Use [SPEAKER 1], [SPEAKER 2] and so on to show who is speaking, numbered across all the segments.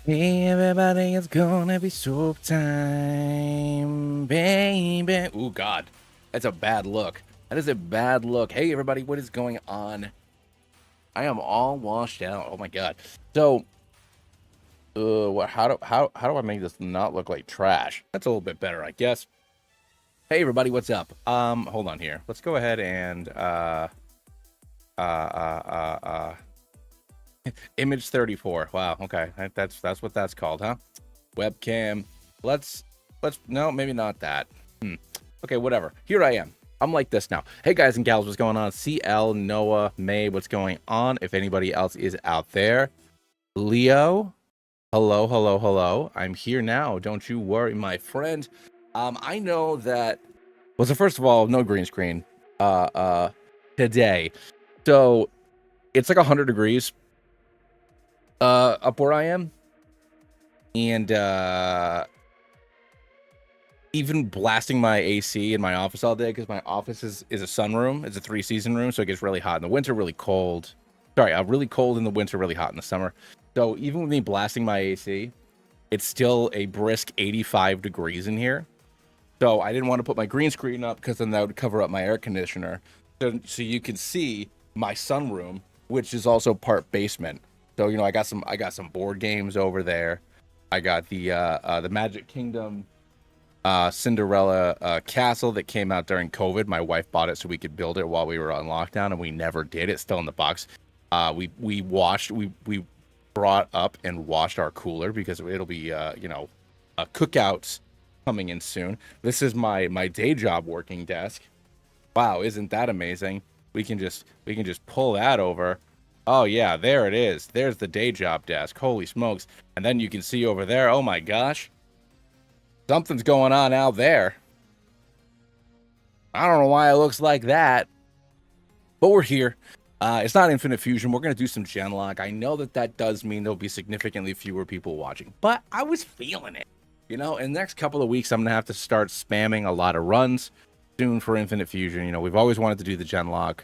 [SPEAKER 1] Hey everybody, it's gonna be soap time, baby. Oh God, that's a bad look. That is a bad look. Hey everybody, what is going on? I am all washed out. Oh my God. So, what? How do I make this not look like trash? That's a little bit better, I guess. Hey everybody, what's up? Hold on here. Let's go ahead and uh, uh, uh, uh image 34. Wow. Okay, that's what that's called, huh? Webcam. Let's no, maybe not that. Okay, whatever. Here I am. I'm like this now. Hey guys and gals, what's going on? CL, Noah, May, what's going on? If anybody else is out there, Leo, hello, hello, hello. I'm here now. Don't you worry, my friend. I know that. Well, so first of all, no green screen. Today. So it's like 100 degrees. Up where I am, and even blasting my AC in my office all day because my office is a sunroom. It's a 3-season room, so it gets really hot in the winter, really cold. Sorry, really cold in the winter, really hot in the summer. So even with me blasting my AC, it's still a brisk 85 degrees in here. So I didn't want to put my green screen up because then that would cover up my air conditioner. So you can see my sunroom, which is also part basement. So I got some board games over there. I got the Magic Kingdom Cinderella castle that came out during COVID. My wife bought it so we could build it while we were on lockdown, and we never did. It's still in the box. We brought up and washed our cooler because it'll be cookouts coming in soon. This is my day job working desk. Wow, isn't that amazing? We can just pull that over. Oh yeah, there it is. There's the day job desk. Holy smokes. And then you can see over there, oh my gosh, something's going on out there. I don't know why it looks like that, but we're here. It's not Infinite Fusion. We're going to do some Genlock. I know that does mean there'll be significantly fewer people watching, but I was feeling it. In the next couple of weeks, I'm going to have to start spamming a lot of runs soon for Infinite Fusion. We've always wanted to do the Genlock.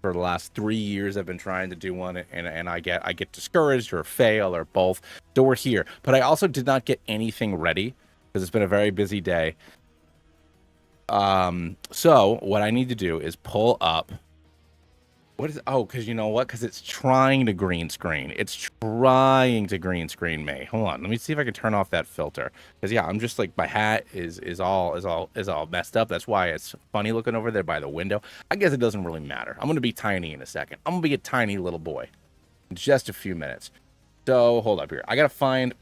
[SPEAKER 1] For the last 3 years, I've been trying to do one, and I get discouraged or fail or both. So we're here. But I also did not get anything ready because it's been a very busy day. So what I need to do is pull up. What is? Oh, because you know what? Because it's trying to green screen. It's trying to green screen me. Hold on. Let me see if I can turn off that filter. Because yeah, I'm just like my hat is all messed up. That's why it's funny looking over there by the window. I guess it doesn't really matter. I'm gonna be tiny in a second. I'm gonna be a tiny little boy in just a few minutes. So hold up here. I gotta find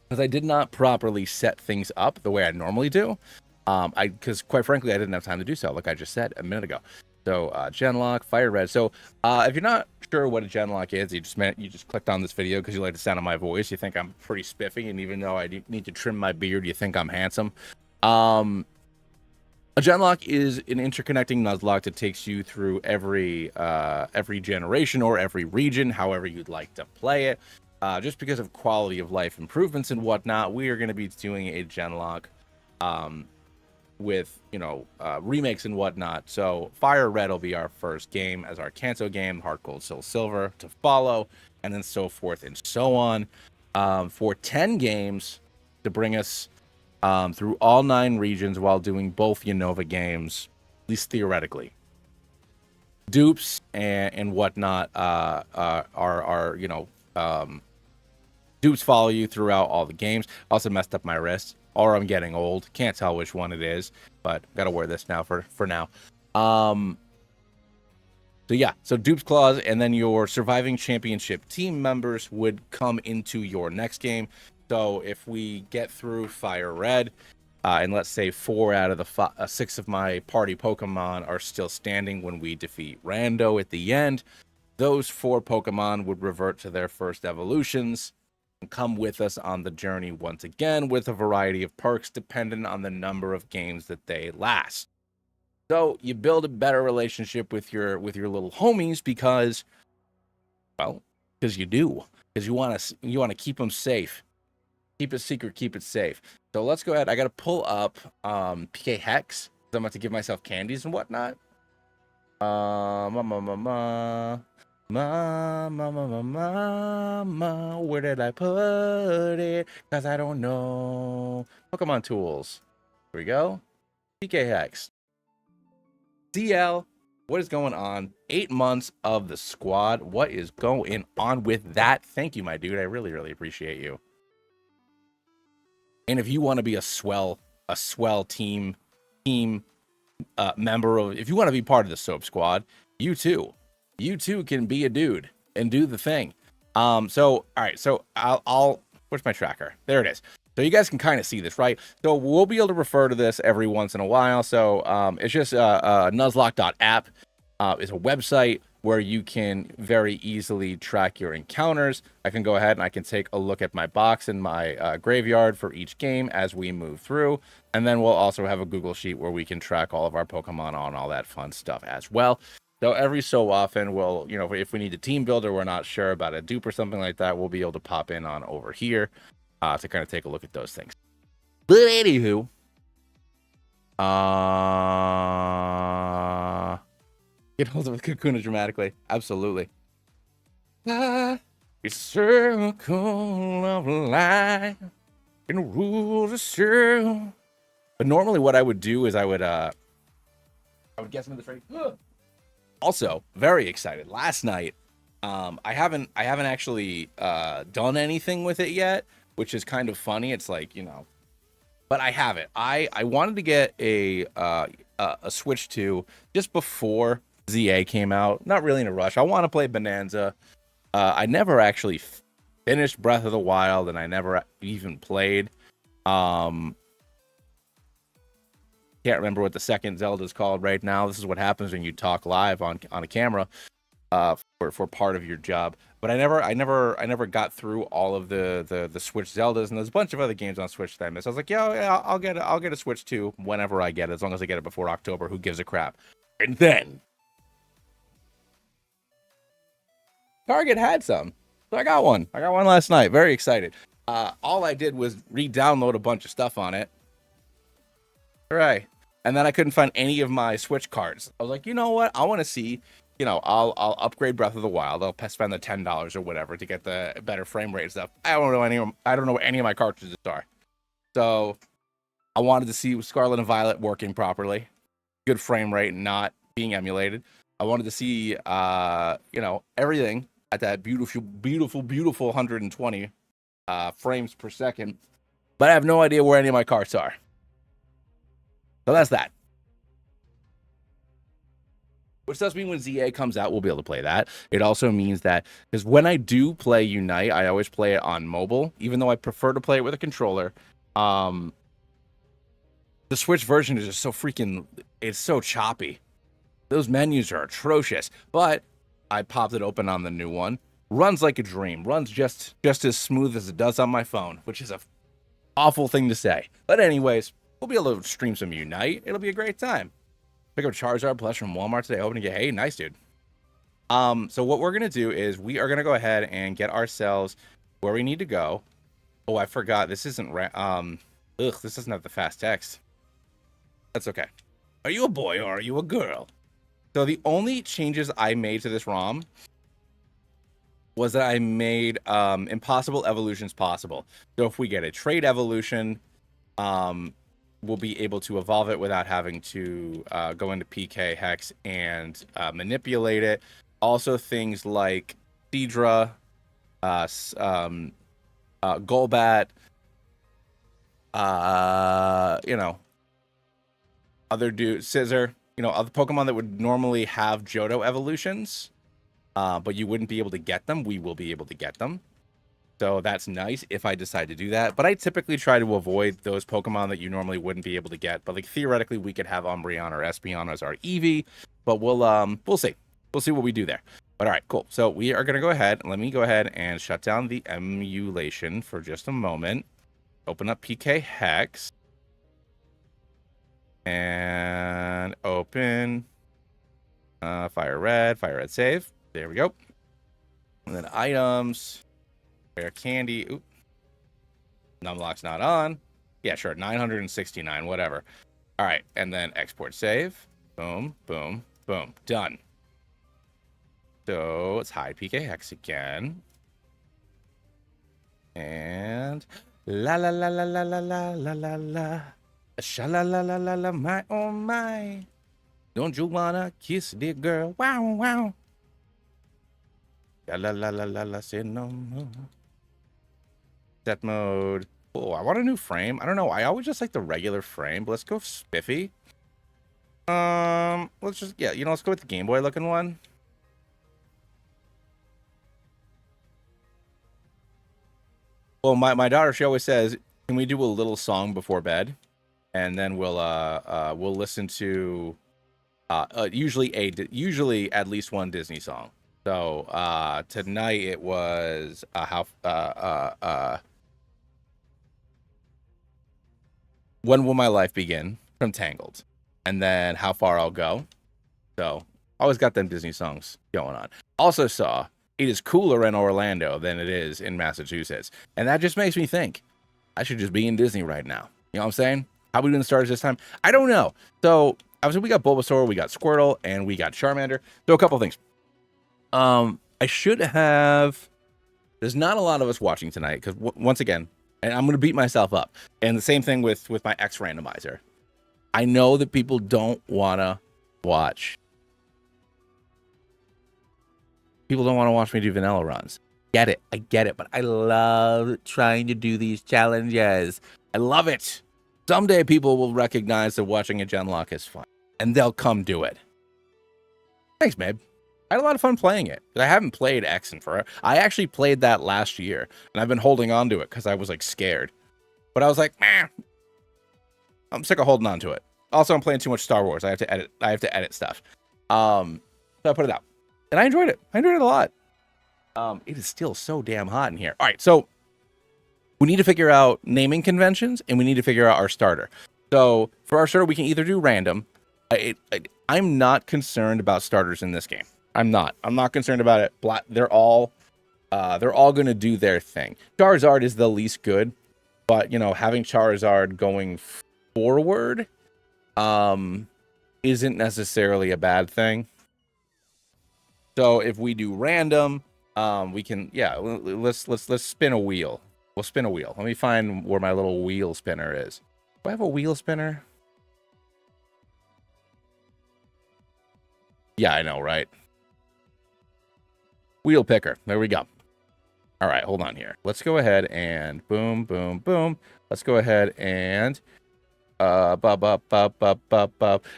[SPEAKER 1] because I did not properly set things up the way I normally do. Because quite frankly, I didn't have time to do so, like I just said a minute ago. So Genlock, Fire Red. So if you're not sure what a Genlock is, you just clicked on this video because you like the sound of my voice. You think I'm pretty spiffy, and even though I need to trim my beard, you think I'm handsome. A Genlock is an interconnecting Nuzlocke that takes you through every generation or every region, however you'd like to play it. Just because of quality of life improvements and whatnot, we are going to be doing a Genlock. With remakes and whatnot. So Fire Red will be our first game as our Kanto game, Heart Gold, Soul Silver to follow, and then so forth and so on. For 10 games to bring us through all 9 regions while doing both Unova games, at least theoretically. Dupes and whatnot are dupes follow you throughout all the games. Also messed up my wrist. Or I'm getting old. Can't tell which one it is, but gotta wear this now for now. So yeah, so Dupes Clause, and then your surviving championship team members would come into your next game. So if we get through Fire Red, and let's say 4 out of the 6 of my party Pokemon are still standing when we defeat Rando at the end, those 4 Pokemon would revert to their first evolutions and come with us on the journey once again with a variety of perks dependent on the number of games that they last. So you build a better relationship with your little homies because you do. Because you want to keep them safe. Keep it secret, keep it safe. So let's go ahead. I got to pull up PK Hex. I'm about to give myself candies and whatnot. Mama, where did I put it? Because I don't know. Pokemon tools. Here we go. PK Hex. CL. What is going on? 8 months of the squad. What is going on with that? Thank you, my dude. I really, really appreciate you. And if you want to be a swell team member of, if you want to be part of the Soap Squad, you too can be a dude and do the thing. So all right, so I'll where's my tracker? There it is. So you guys can kind of see this, right? So we'll be able to refer to this every once in a while. So it's just Nuzlocke.app is a website where you can very easily track your encounters. I can go ahead and I can take a look at my box and my graveyard for each game as we move through. And then we'll also have a Google Sheet where we can track all of our Pokemon on all that fun stuff as well. So every so often we'll, you know, if we need a team builder, we're not sure about a dupe or something like that, we'll be able to pop in on over here to kind of take a look at those things. But anywho, get hold of Kakuna dramatically. Absolutely. It's a circle of life and rules of circle. But normally what I would do is I would guess into this right. Also, very excited. Last night, I haven't actually done anything with it yet, which is kind of funny. It's like, you know, but I have it. I wanted to get a Switch 2 just before ZA came out. Not really in a rush. I want to play Bonanza. I never actually finished Breath of the Wild, and I never even played. Can't remember what the second Zelda is called right now. This is what happens when you talk live on a camera for part of your job. But I never got through all of the Switch Zeldas, and there's a bunch of other games on Switch that I missed. I was like, yeah, I'll get a Switch 2 whenever I get it, as long as I get it before October. Who gives a crap? And then Target had some, so I got one. I got one last night. Very excited. All I did was re-download a bunch of stuff on it. All right, and then I couldn't find any of my Switch cards. I was like, you know what? I want to see. You know, I'll upgrade Breath of the Wild. I'll spend the $10 or whatever to get the better frame rate stuff. I don't know any of my cartridges are. So I wanted to see Scarlet and Violet working properly, good frame rate, not being emulated. I wanted to see, you know, everything at that beautiful 120 frames per second. But I have no idea where any of my carts are. So that's that. Which does mean when ZA comes out, we'll be able to play that. It also means that, because when I do play Unite, I always play it on mobile, even though I prefer to play it with a controller. The Switch version is just so freaking, it's so choppy. Those menus are atrocious. But I popped it open on the new one. Runs like a dream. Runs just as smooth as it does on my phone, which is a awful thing to say. But anyways, we'll be able to stream some Unite. It'll be a great time. Pick up Charizard Plus from Walmart today. Hoping to get, hey, nice, dude. So what we're going to do is we are going to go ahead and get ourselves where we need to go. Oh, I forgot. This isn't, this doesn't have the fast text. That's okay. Are you a boy or are you a girl? So the only changes I made to this ROM was that I made impossible evolutions possible. So if we get a trade evolution, we'll be able to evolve it without having to go into PK Hex and manipulate it. Also things like Seadra, Golbat, you know, Scissor, you know, other Pokemon that would normally have Johto evolutions, but you wouldn't be able to get them. We will be able to get them. So that's nice if I decide to do that. But I typically try to avoid those Pokemon that you normally wouldn't be able to get. But like theoretically, we could have Umbreon or Espeon as our Eevee. But we'll see. We'll see what we do there. But all right, cool. So we are gonna go ahead. Let me go ahead and shut down the emulation for just a moment. Open up PK Hex. And open Fire Red save. There we go. And then items. Rare candy. Oop. Numlock's not on. Yeah, sure. 969, whatever. All right. And then export save. Boom, boom, boom. Done. So let's hide PK Hex again. And la la la la la la la la la la. Sha la la la la la my oh my. Don't you wanna kiss the girl? Wow wow. La la la la la la say no no. Set mode. Oh, I want a new frame. I don't know. I always just like the regular frame, but let's go spiffy. Let's just let's go with the Game Boy looking one. Well, my daughter, she always says, "Can we do a little song before bed?" And then we'll listen to usually at least one Disney song. So tonight it was When Will My Life Begin from Tangled, and then How Far I'll Go. So always got them Disney songs going on. Also saw it is cooler in Orlando than it is in Massachusetts, and that just makes me think I should just be in Disney right now. You know what I'm saying? How are we doing the starters this time? I don't know. So obviously we got Bulbasaur, we got Squirtle, and we got Charmander. So a couple things. I should have. There's not a lot of us watching tonight because once again, and I'm going to beat myself up. And the same thing with my X randomizer. I know that people don't want to watch. People don't want to watch me do vanilla runs. I get it, but I love trying to do these challenges. I love it. Someday people will recognize that watching a Genlock is fun, and they'll come do it. Thanks, babe. I had a lot of fun playing it. I haven't played X in forever. I actually played that last year, and I've been holding on to it because I was like scared. But I was like, I'm sick of holding on to it. Also, I'm playing too much Star Wars. I have to edit stuff. So I put it out, and I enjoyed it. I enjoyed it a lot. It is still so damn hot in here. All right, so we need to figure out naming conventions, and we need to figure out our starter. So for our starter, we can either do random. I'm not concerned about starters in this game. I'm not concerned about it. They're all going to do their thing. Charizard is the least good, but having Charizard going forward isn't necessarily a bad thing. So if we do random, we can let's spin a wheel. We'll spin a wheel. Let me find where my little wheel spinner is. Do I have a wheel spinner? Yeah, I know, right? Wheel picker. There we go. All right, hold on here. Let's go ahead and boom, boom, boom. Let's go ahead and And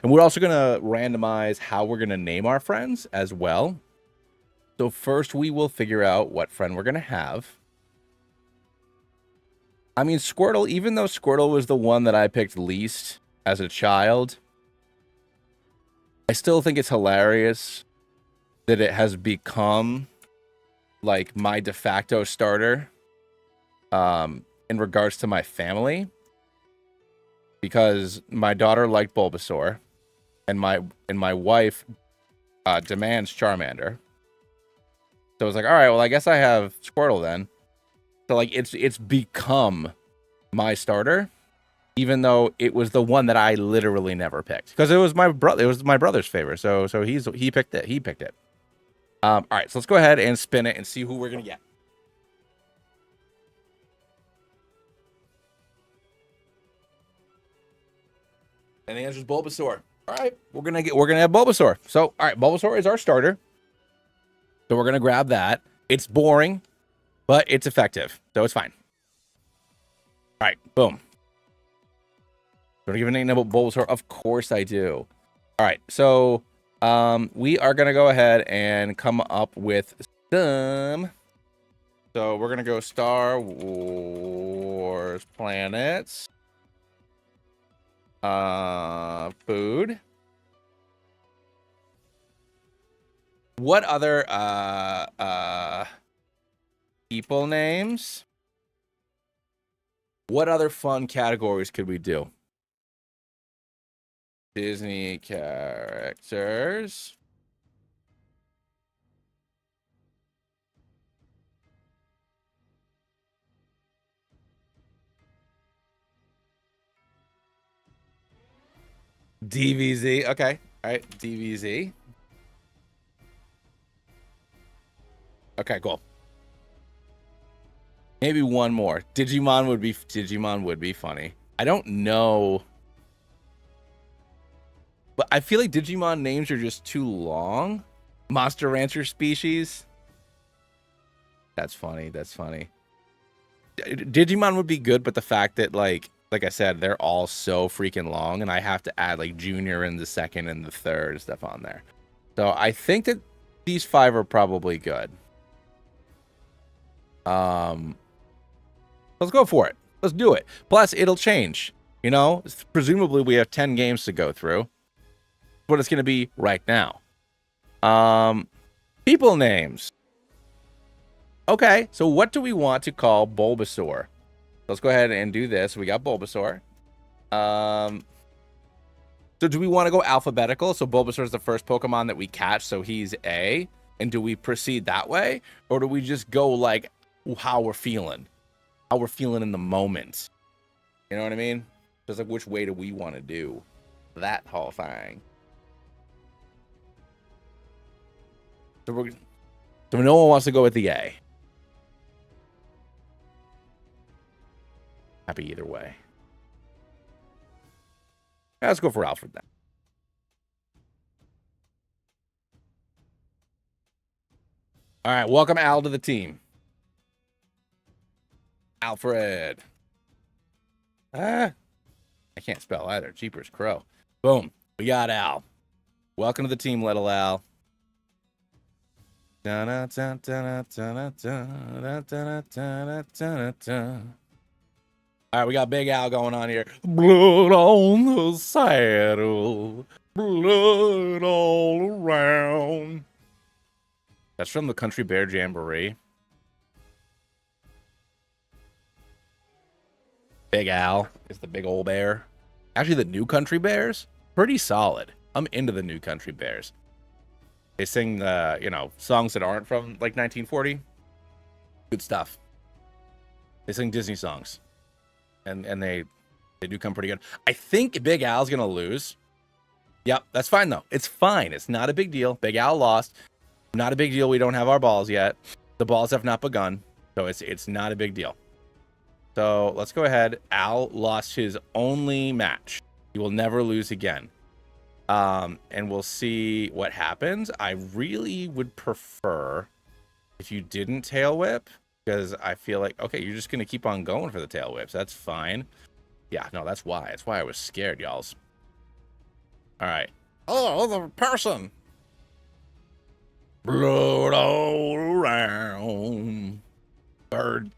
[SPEAKER 1] we're also gonna randomize how we're gonna name our friends as well. So first we will figure out what friend we're gonna have. I mean, Squirtle, even though Squirtle was the one that I picked least as a child, I still think it's hilarious that it has become like my de facto starter in regards to my family, because my daughter liked Bulbasaur and my wife demands Charmander. So it's like, all right, well, I guess I have Squirtle then. So like it's become my starter, even though it was the one that I literally never picked, because it was my brother's favorite. So he picked it. All right, so let's go ahead and spin it and see who we're gonna get. And the answer is Bulbasaur. All right, we're gonna have Bulbasaur. So all right, Bulbasaur is our starter. So we're gonna grab that. It's boring, but it's effective, so it's fine. All right, boom. Do I give a name about Bulbasaur? Of course I do. All right, so we are gonna go ahead and come up with some. So we're gonna go Star Wars planets. Food. What other people names? What other fun categories could we do? Disney characters. DVZ. Okay. All right. DVZ. Okay, cool. Maybe one more. Digimon would be funny. I don't know. But I feel like Digimon names are just too long. Monster Rancher species. That's funny. That's funny. Digimon would be good, but the fact that like I said, they're all so freaking long, and I have to add like Junior and the second and the third stuff on there. So I think that these 5 are probably good. Let's go for it. Let's do it. Plus, it'll change. You know, presumably we have 10 games to go through. What it's going to be right now. People names. Okay, so what do we want to call Bulbasaur? Let's go ahead and do this. We got Bulbasaur. So do we want to go alphabetical? So Bulbasaur is the first Pokemon that we catch, so he's A. And do we proceed that way? Or do we just go like how we're feeling? How we're feeling in the moment. You know what I mean? Just like which way do we want to do that whole thing? So no one wants to go with the A. Happy either way. Let's go for Alfred then. All right, welcome Al to the team. Alfred. I can't spell either. Jeepers crow. Boom. We got Al. Welcome to the team, little Al. All right, we got Big Al going on here. Blood on the saddle, blood all around. That's from the Country Bear Jamboree. Big Al is the big old bear. Actually, the new Country Bears, pretty solid. I'm into the new Country Bears. They sing the, you know, songs that aren't from like 1940. Good stuff. They sing Disney songs. And they do come pretty good. I think Big Al's going to lose. Yep, that's fine, though. It's fine. It's not a big deal. Big Al lost. Not a big deal. We don't have our balls yet. The balls have not begun. So it's not a big deal. So let's go ahead. Al lost his only match. He will never lose again. And we'll see what happens. I really would prefer if you didn't tail whip. Because I feel like, okay, you're just going to keep on going for the tail whips. That's fine. Yeah, no, that's why. That's why I was scared, y'alls. All right. Oh, the person. Blood all around. Bird.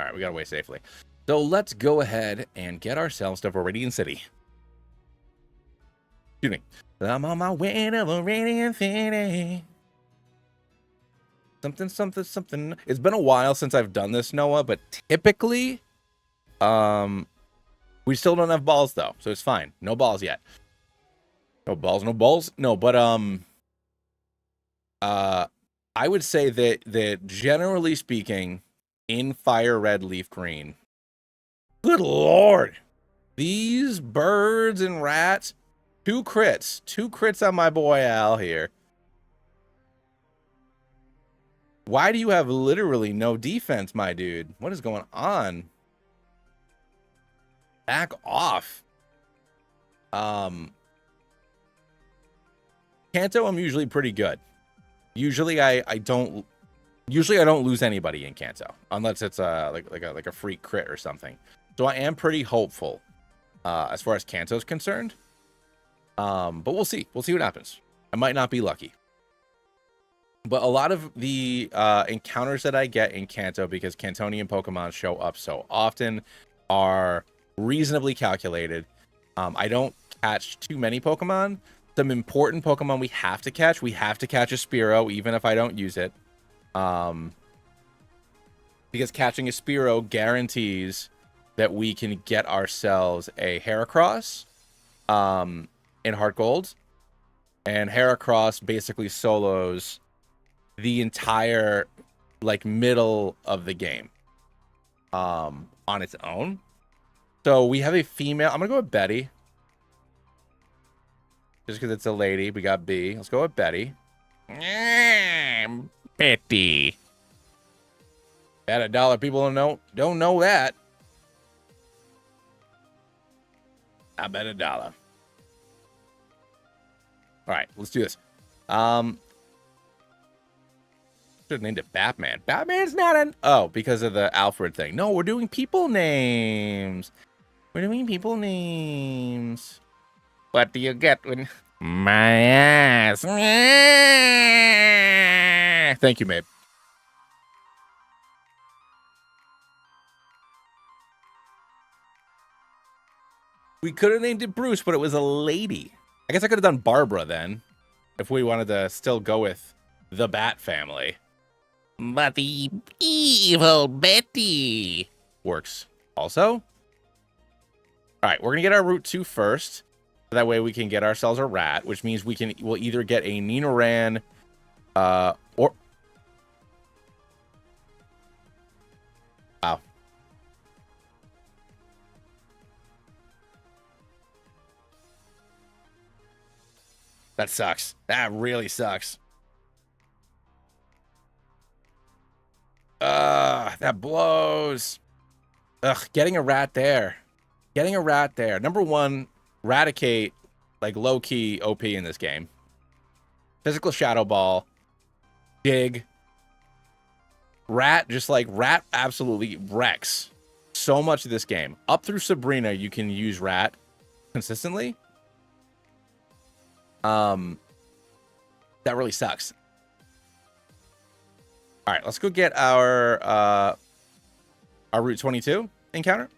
[SPEAKER 1] All right, we got away safely. So let's go ahead and get ourselves to Viridian City. Excuse me. I'm on my way to Viridian City. Something. It's been a while since I've done this, Noah, but typically, we still don't have balls, though, so it's fine. No balls yet. No balls. No, but, I would say that generally speaking, in Fire Red, Leaf Green, good Lord, these birds and rats, 2 crits on my boy Al here. Why do you have literally no defense, my dude? What is going on? Back off. Kanto, I'm usually pretty good. Usually I don't lose anybody in Kanto unless it's like a free crit or something. So I am pretty hopeful as far as Kanto's concerned. But we'll see. We'll see what happens. I might not be lucky. But a lot of the encounters that I get in Kanto, because Kantonian Pokemon show up so often, are reasonably calculated. I don't catch too many Pokemon. Some important Pokemon we have to catch. We have to catch a Spearow, even if I don't use it. Because catching a Spearow guarantees that we can get ourselves a Heracross in Heart Gold. And Heracross basically solos the entire like middle of the game on its own. So we have a female. I'm gonna go with Betty just because it's a lady. We got B. Let's go with Betty. Betty. Petty. At $1, people don't know that. I bet $1. All right, let's do this. Should have named it Batman. Batman's not an... Oh, because of the Alfred thing. No, we're doing people names. We're doing people names. What do you get when... My ass. Thank you, Mabe. We could have named it Bruce, but it was a lady. I guess I could have done Barbara then, if we wanted to still go with the Bat family. But the evil Betty works also. All right, we're gonna get our Route 2 first. That way we can get ourselves a rat, which means we'll either get a Nidoran, or... Wow. That sucks. That really sucks. That blows. Ugh, getting a rat there. Getting a rat there. Number one, Raticate, like, low-key OP in this game. Physical Shadow Ball. Dig. Rat, just like, Rat absolutely wrecks so much of this game. Up through Sabrina, you can use Rat consistently. That really sucks. All right, let's go get our Route 22 encounter.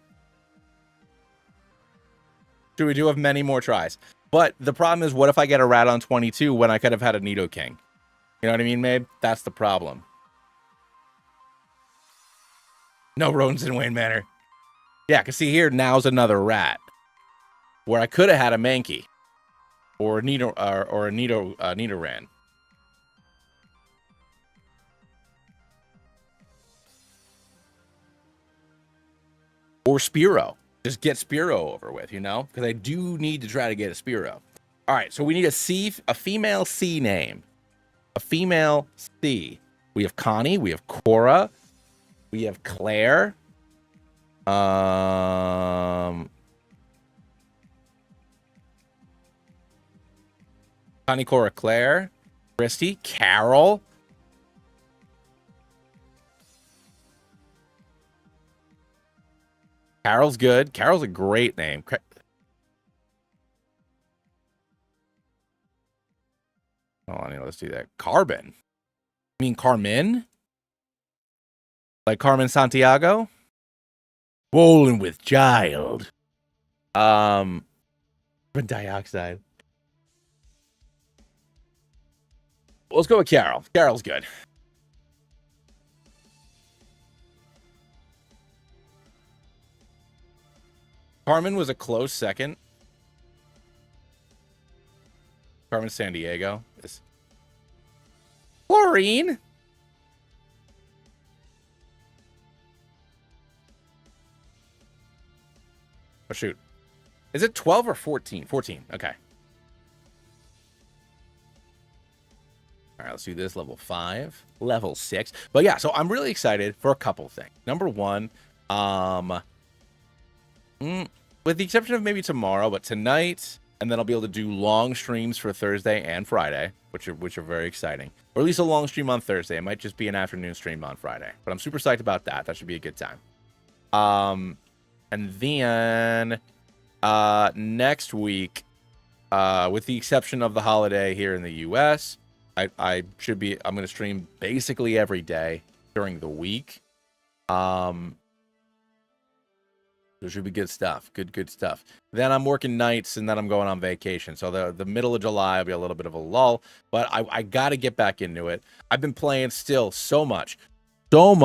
[SPEAKER 1] So we do have many more tries. But the problem is, what if I get a rat on 22 when I could have had a Nidoking? You know what I mean, Mabe? That's the problem. No rodents in Wayne Manor. Yeah, because see here, now's another rat. Where I could have had a Mankey. Or a Nidoran. Or Spearow. Just get Spearow over with, you know? Because I do need to try to get a Spearow. All right, so we need a female C name. A female C. We have Connie. We have Cora. We have Claire. Connie, Cora, Claire. Christy. Carol. Carol's good. Carol's a great name. Hold on, let's do that. Carbon. I mean Carmen? Like Carmen Santiago? Rolling with child. Carbon dioxide. Let's go with Carol. Carol's good. Carmen was a close second. Carmen Sandiego. Chlorine. Oh, shoot. Is it 12 or 14? 14. Okay. All right, let's do this. Level 5. Level 6. But yeah, so I'm really excited for a couple things. Number one, with the exception of maybe tomorrow, but tonight, and then I'll be able to do long streams for Thursday and Friday, which are very exciting. Or at least a long stream on Thursday. It might just be an afternoon stream on Friday. But I'm super psyched about that. That should be a good time. And then next week, with the exception of the holiday here in the US, I'm going to stream basically every day during the week. There should be good stuff. Good stuff. Then I'm working nights, and then I'm going on vacation. So the middle of July will be a little bit of a lull, but I got to get back into it. I've been playing still so much Star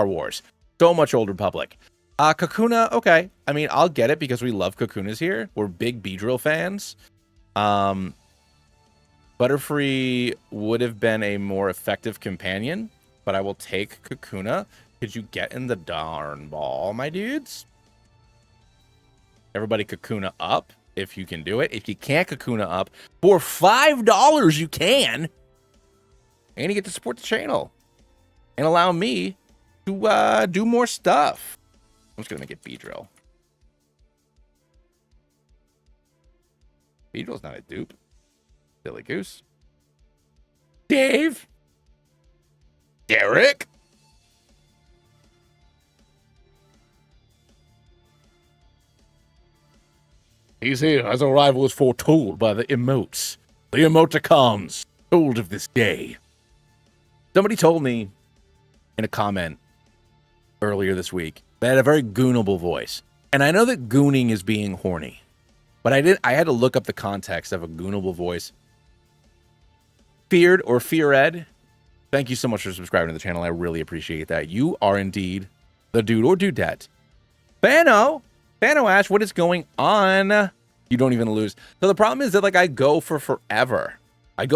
[SPEAKER 1] Wars, so much Old Republic. Kakuna, okay. I mean, I'll get it because we love Kakunas here. We're big Beedrill fans. Butterfree would have been a more effective companion, but I will take Kakuna. Could you get in the darn ball, my dudes? Everybody Kakuna up if you can do it. If you can't Kakuna up, for $5 you can. and you get to support the channel and allow me to do more stuff. I'm just gonna make it Beedrill. Beedrill's not a dupe. Silly goose. Dave. Derek. He's here as arrival is foretold by the emotes. The emoticons told of this day. Somebody told me in a comment earlier this week that I had a very goonable voice. And I know that gooning is being horny. But I had to look up the context of a goonable voice. Feared or Feared, thank you so much for subscribing to the channel. I really appreciate that. You are indeed the dude or dudette. Fano Ash, what is going on? You don't even lose. So the problem is that like I go for forever. Like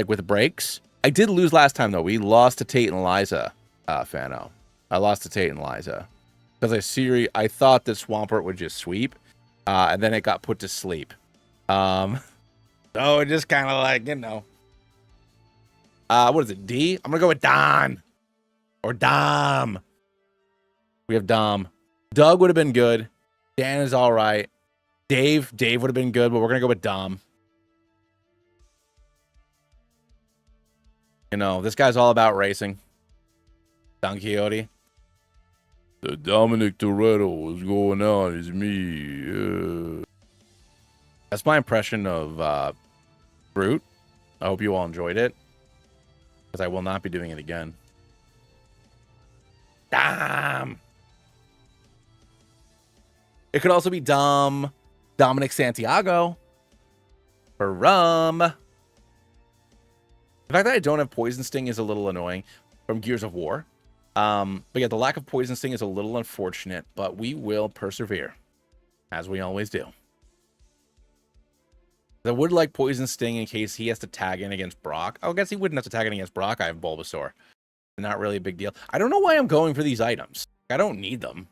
[SPEAKER 1] with breaks. I did lose last time though. We lost to Tate and Liza, Fano. I lost to Tate and Liza. Because I thought that Swampert would just sweep. And then it got put to sleep. So it just kind of like, you know. What is it? D? I'm gonna go with Don. Or Dom. We have Dom. Doug would have been good. Dan is all right. Dave would have been good, but we're gonna go with Dom. You know, this guy's all about racing. Don Quixote. The Dominic Toretto is going on. It's me. That's my impression of Brute. I hope you all enjoyed it. Because I will not be doing it again. Dom. It could also be Dominic Santiago. For rum. The fact that I don't have Poison Sting is a little annoying from Gears of War. But yeah, the lack of Poison Sting is a little unfortunate, but we will persevere. As we always do. I would like Poison Sting in case he has to tag in against Brock. I guess he wouldn't have to tag in against Brock. I have Bulbasaur. Not really a big deal. I don't know why I'm going for these items. I don't need them.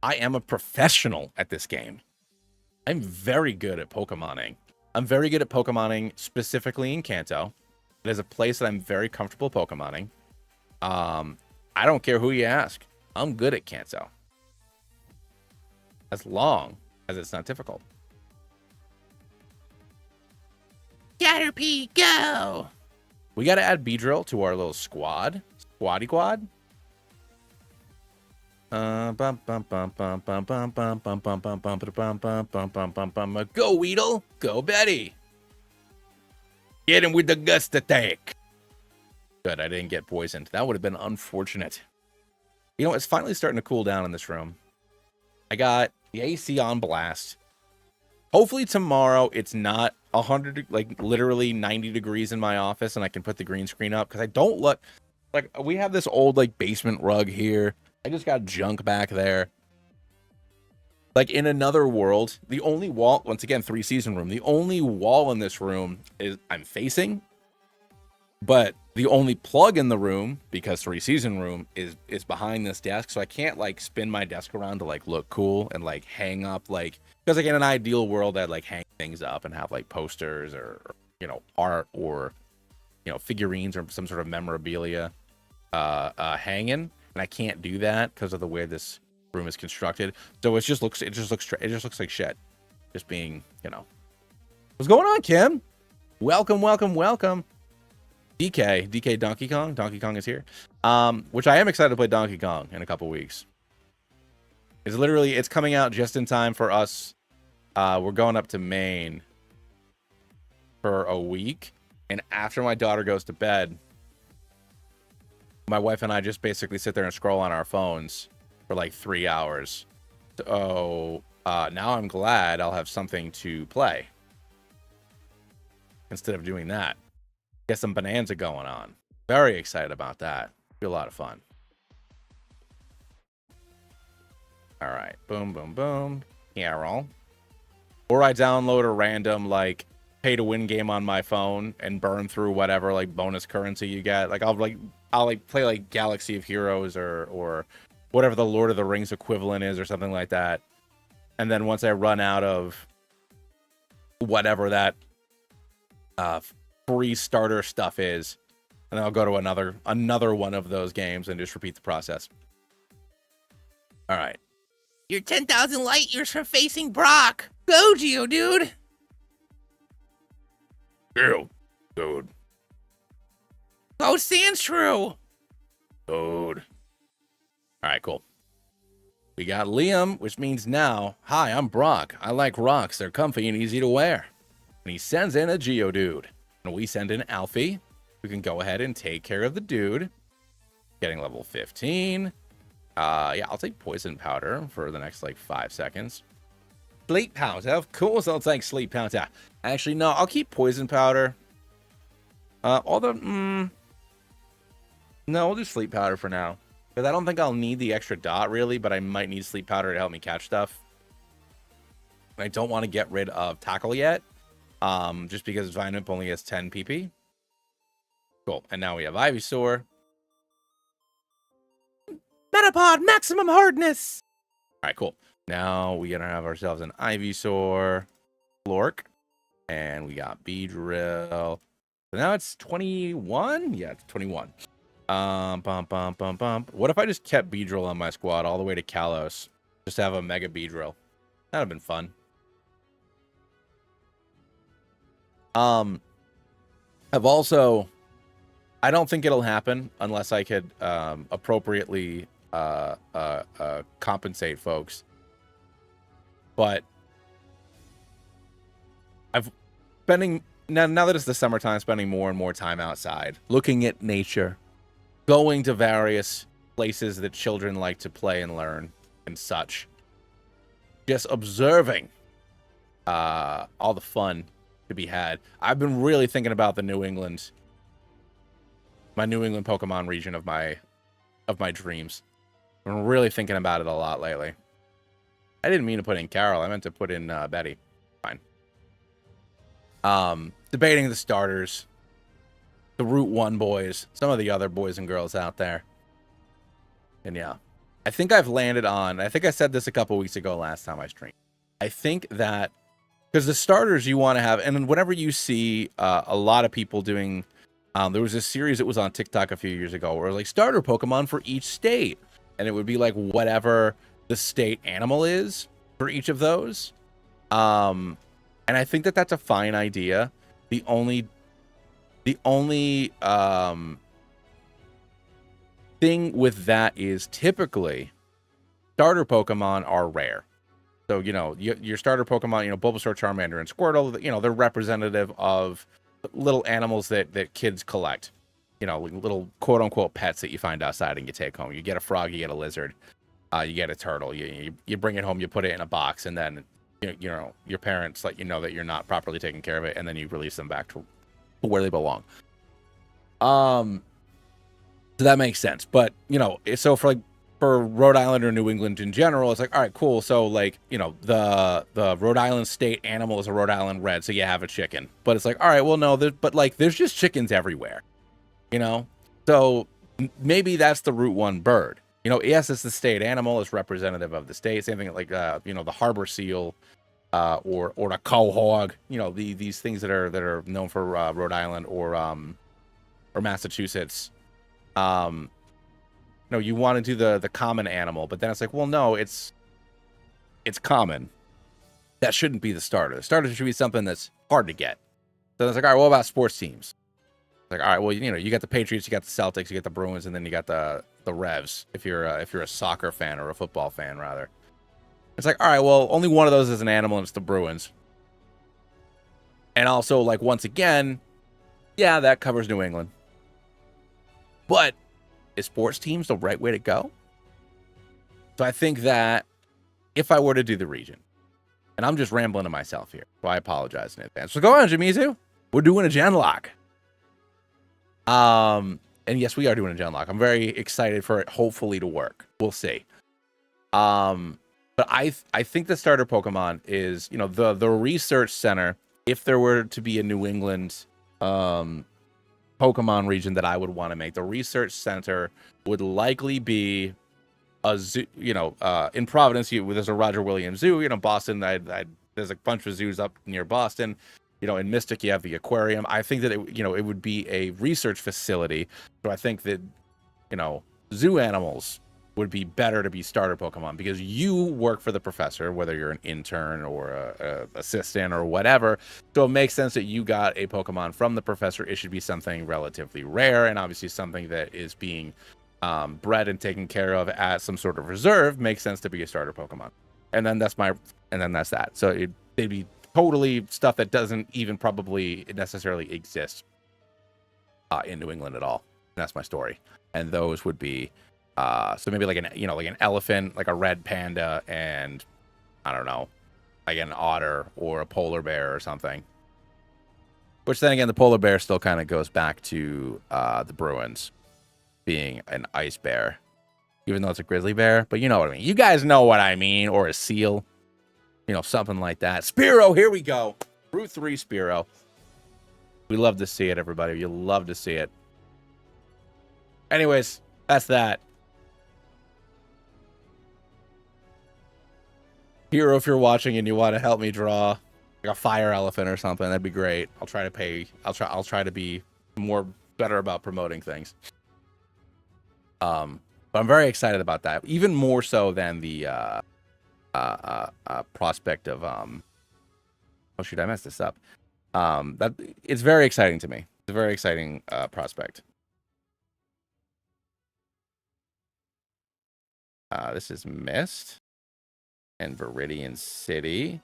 [SPEAKER 1] I am a professional at this game. I'm very good at Pokemoning. I'm very good at Pokemoning, specifically in Kanto. It is a place that I'm very comfortable Pokemoning. I don't care who you ask. I'm good at Kanto. As long as it's not difficult. Caterpie, go! We got to add Beedrill to our little squad. Squaddy quad. Go, Weedle. Go, Betty. Get him with the gust attack. Good, I didn't get poisoned. That would have been unfortunate. You know, it's finally starting to cool down in this room. I got the AC on blast. Hopefully tomorrow it's not 100, like literally 90 degrees in my office and I can put the green screen up because I don't look like we have this old like basement rug here. I just got junk back there. Like in another world, the only wall, once again, 3-season room, the only wall in this room is I'm facing, but the only plug in the room, because 3-season room, is behind this desk. So I can't like spin my desk around to like look cool and like hang up like, because like in an ideal world, I'd like hang things up and have like posters or you know, art or, you know, figurines or some sort of memorabilia hanging. And I can't do that because of the way this room is constructed. So it just looks like shit. Just being, you know. What's going on, Kim? Welcome. DK Donkey Kong. Donkey Kong is here. Which I am excited to play Donkey Kong in a couple weeks. It's coming out just in time for us. We're going up to Maine for a week. And after my daughter goes to bed, my wife and I just basically sit there and scroll on our phones for like 3 hours. So now I'm glad I'll have something to play instead of doing that. Get some bonanza going on. Very excited about that. Be a lot of fun. All right. Boom. Carol. Or I download a random like pay to win game on my phone and burn through whatever like bonus currency you get. Like I'll play like Galaxy of Heroes or whatever the Lord of the Rings equivalent is or something like that. And then once I run out of whatever that free starter stuff is, and then I'll go to another one of those games and just repeat the process. All right. You're 10,000 light years from facing Brock. Go, Geodude. Dude. Go, Sandshrew. Dude. All right, cool. We got Liam, which means now, hi, I'm Brock. I like rocks. They're comfy and easy to wear. And he sends in a Geodude. And we send in Alfie, who can go ahead and take care of the dude. Getting level 15. Yeah, I'll take Poison Powder for the next, like, 5 seconds. Sleep Powder. Of course I'll take Sleep Powder. Actually, no, I'll keep Poison Powder. No, we'll do Sleep Powder for now. Because I don't think I'll need the extra dot, really, but I might need Sleep Powder to help me catch stuff. I don't want to get rid of Tackle yet. Just because Vine-Whip only has 10 PP. Cool. And now we have Ivysaur. Metapod, maximum hardness! Alright, cool. Now we gotta have ourselves an Ivysaur, Flork, and we got Beedrill. So now it's 21? Yeah, it's 21. What if I just kept Beedrill on my squad all the way to Kalos? Just have a Mega Beedrill. That'd have been fun. I've also... I don't think it'll happen unless I could appropriately compensate folks. But I've spending now that it's the summertime, spending more and more time outside, looking at nature, going to various places that children like to play and learn and such. Just observing all the fun to be had. I've been really thinking about the New England Pokemon region of my dreams. I'm really thinking about it a lot lately. I didn't mean to put in Carol. I meant to put in Betty. Fine. Debating the starters, the Route 1 boys, some of the other boys and girls out there. And yeah, I think I've landed on, I think I said this a couple weeks ago last time I streamed. I think that, because the starters you want to have, and whenever you see a lot of people doing, there was a series that was on TikTok a few years ago where it was like starter Pokemon for each state. And it would be like whatever the state animal is for each of those. And I think that that's a fine idea. The only thing with that is typically starter Pokemon are rare. So, you know, your starter Pokemon, you know, Bulbasaur, Charmander, and Squirtle, you know, they're representative of little animals that kids collect. You know, little quote-unquote pets that you find outside and you take home. You get a frog, you get a lizard, you get a turtle. You bring it home, you put it in a box, and then, you know, your parents let you know that you're not properly taking care of it, and then you release them back to where they belong. So that makes sense. But, you know, so for Rhode Island or New England in general, it's like, all right, cool. So, like, you know, the Rhode Island state animal is a Rhode Island red, so you have a chicken. But it's like, all right, well, no, but, like, there's just chickens everywhere. You know, so maybe that's the Route 1 bird. You know, yes, it's the state animal, it's representative of the state. Same thing like you know, the harbor seal, or the quahog. You know, these things that are known for Rhode Island or Massachusetts. You know, you want to do the common animal, but then it's like, well, no, it's common. That shouldn't be the starter. The starter should be something that's hard to get. So it's like, all right, what about sports teams? Like, all right, well, you know, you got the Patriots, you got the Celtics, you got the Bruins, and then you got the Revs. If you're a soccer fan or a football fan, rather, it's like, all right, well, only one of those is an animal, and it's the Bruins. And also, like, once again, yeah, that covers New England. But is sports teams the right way to go? So I think that if I were to do the region, and I'm just rambling to myself here, so I apologize in advance. So go on, Jimizu. We're doing a Genlock. And yes, we are doing a Genlock. I'm very excited for it, hopefully, to work. We'll see. But I think the starter Pokemon is, you know, the research center. If there were to be a New England Pokemon region that I would want to make, the research center would likely be a zoo. You know, in Providence, there's a Roger Williams Zoo. You know, Boston, there's a bunch of zoos up near Boston. You know, in Mystic, you have the aquarium. I think that, it would be a research facility. So I think that, zoo animals would be better to be starter Pokemon because you work for the professor, whether you're an intern or a assistant or whatever. So it makes sense that you got a Pokemon from the professor. It should be something relatively rare and obviously something that is being bred and taken care of at some sort of reserve. Makes sense to be a starter Pokemon. And then that's that. So they'd be totally stuff that doesn't even probably necessarily exist in New England at all. And that's my story. And those would be so maybe like an elephant, like a red panda, and I don't know, like an otter or a polar bear or something. Which then again, the polar bear still kind of goes back to the Bruins being an ice bear, even though it's a grizzly bear. But you know what I mean. You guys know what I mean, or a seal, something like that. Spearow, here we go. Route 3 Spearow. We love to see it, everybody. You love to see it. Anyways, that's that. Hero, if you're watching and you want to help me draw like a fire elephant or something, that'd be great. I'll try to be better about promoting things. But I'm very excited about that, even more so than the prospect of oh shoot, I messed this up. That it's very exciting to me. It's a very exciting prospect. This is Mist. And Viridian City.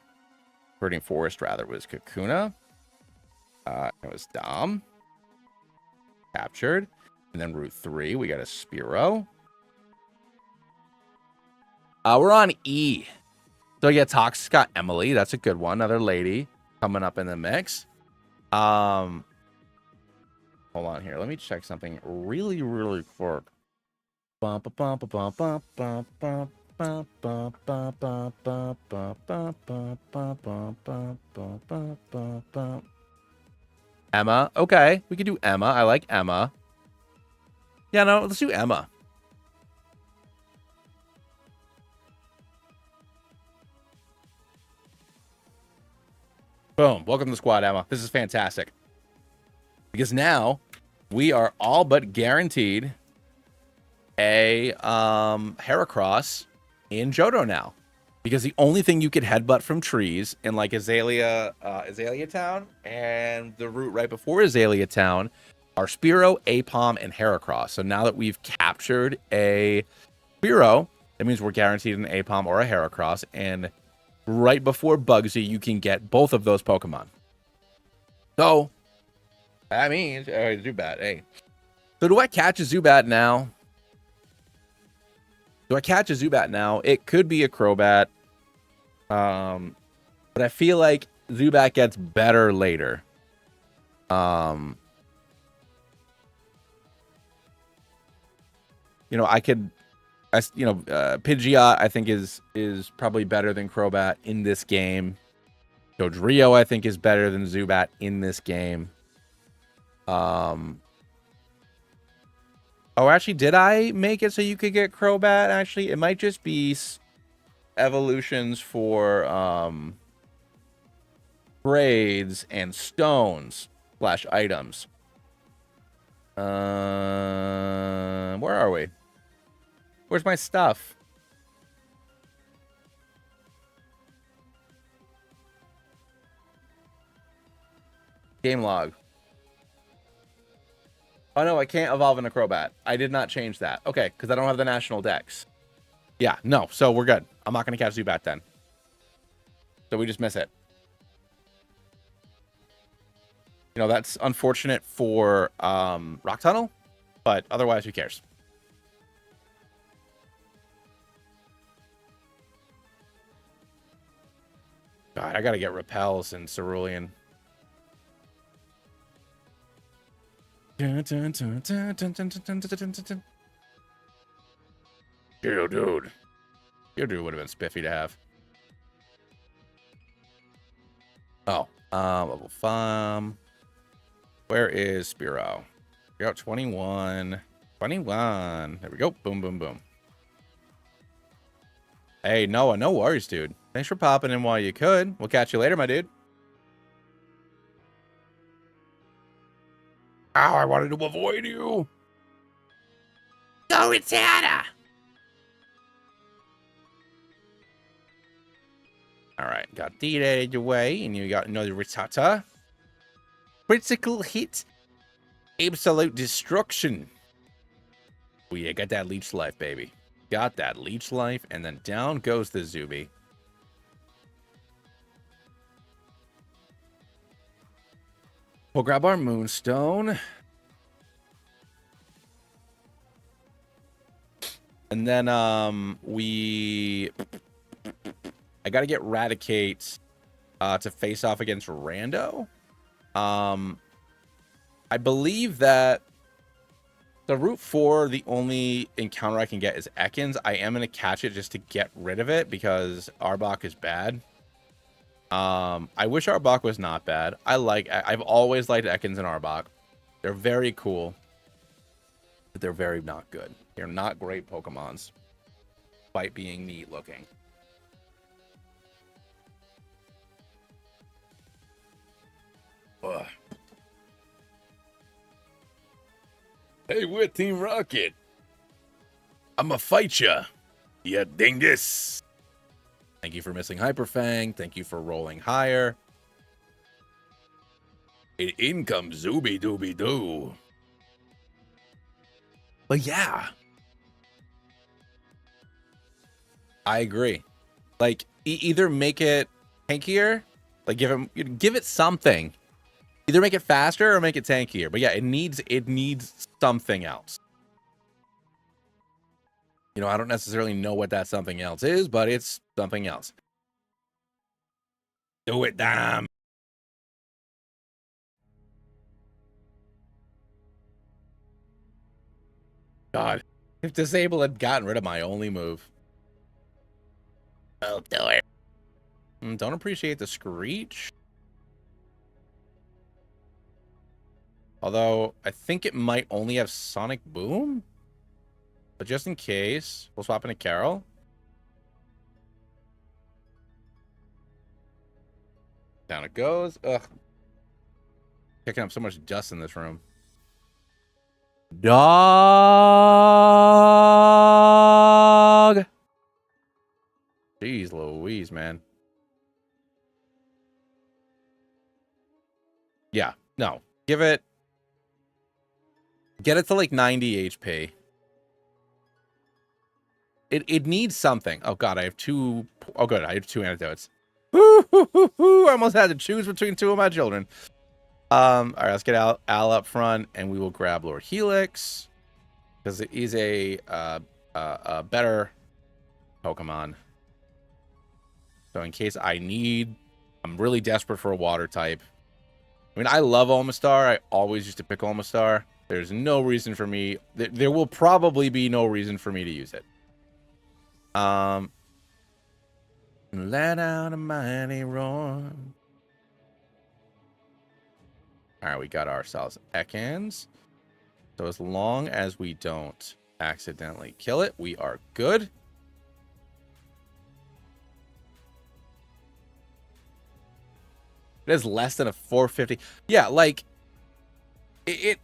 [SPEAKER 1] Viridian Forest, rather, was Kakuna. It was Dom. Captured. And then Route 3, we got a Spearow. We're on E. So yeah, Tox got Emily. That's a good one. Another lady coming up in the mix. Hold on here. Let me check something really, really quick. Bum, bum, bum, bum, bum, bum, bum. Emma. Okay, we could do Emma. I like Emma. Yeah, no, let's do Emma. Boom. Welcome to the squad, Emma. This is fantastic. Because now we are all but guaranteed a Heracross in Johto now, because the only thing you could headbutt from trees in like Azalea Town and the route right before Azalea Town are Spearow, Apom, and Heracross. So now that we've captured a Spearow, that means we're guaranteed an Apom or a Heracross, and right before Bugsy, you can get both of those Pokemon. So that means Zubat. Hey, so do I catch a Zubat now? Do I catch a Zubat now? It could be a Crobat. But I feel like Zubat gets better later. Pidgeot, I think is probably better than Crobat in this game. Dodrio, I think, is better than Zubat in this game. Oh, actually, did I make it so you could get Crobat? Actually, it might just be evolutions for grades and stones / items. Where are we? Where's my stuff? Game log. Oh, no, I can't evolve in a Crobat. I did not change that. Okay, because I don't have the national dex. Yeah, no, so we're good. I'm not going to catch Zubat then. So we just miss it. That's unfortunate for Rock Tunnel, but otherwise, who cares? God, I got to get Repels and Cerulean. Geodude. Geodude would have been spiffy to have. Oh, level 5. Where is Spearow? You're out 21. 21. There we go. Boom, boom, boom. Hey, Noah, no worries, dude. Thanks for popping in while you could. We'll catch you later, my dude. trying to avoid you.
[SPEAKER 2] Go, Rattata!
[SPEAKER 1] All right, got that out of your way, and you got another Rattata. Critical hit. Absolute destruction. Oh yeah, got that leech life, baby. Got that leech life, and then down goes the Zuby. We'll grab our Moonstone. And then I gotta get Raticate to face off against Rando. I believe that the Route 4, the only encounter I can get is Ekans. I am gonna catch it just to get rid of it because Arbok is bad. I wish Arbok was not bad. I've always liked Ekans and Arbok. They're very cool, but they're very not good. They're not great Pokemons, despite being neat looking. Ugh. Hey, we're Team Rocket. I'ma fight ya, you dingus. Thank you for missing Hyper Fang. Thank you for rolling higher. In comes Zuby Dooby Doo. But yeah, I agree. Like, either make it tankier, like give it something. Either make it faster or make it tankier. But yeah, it needs something else. You know, I don't necessarily know what that something else is, but it's something else. Do it, damn. God, if Disable had gotten rid of my only move.
[SPEAKER 2] I'll do it.
[SPEAKER 1] Don't appreciate the Screech. Although, I think it might only have Sonic Boom. But just in case, we'll swap into Carol. Down it goes. Ugh. Kicking up so much dust in this room. Dog. Jeez Louise, man. Yeah, no. Get it to like 90 HP. It needs something. Oh god, I have two. Oh good, I have two antidotes. I almost had to choose between two of my children. All right, let's get Al up front, and we will grab Lord Helix because it is a better Pokemon. So in case I'm really desperate for a water type. I mean, I love Omastar. I always used to pick Omastar. There's no reason for me. There will probably be no reason for me to use it. Let out a mighty roar. All right, we got ourselves Ekans. So as long as we don't accidentally kill it, we are good. It is less than a 450. Yeah, like it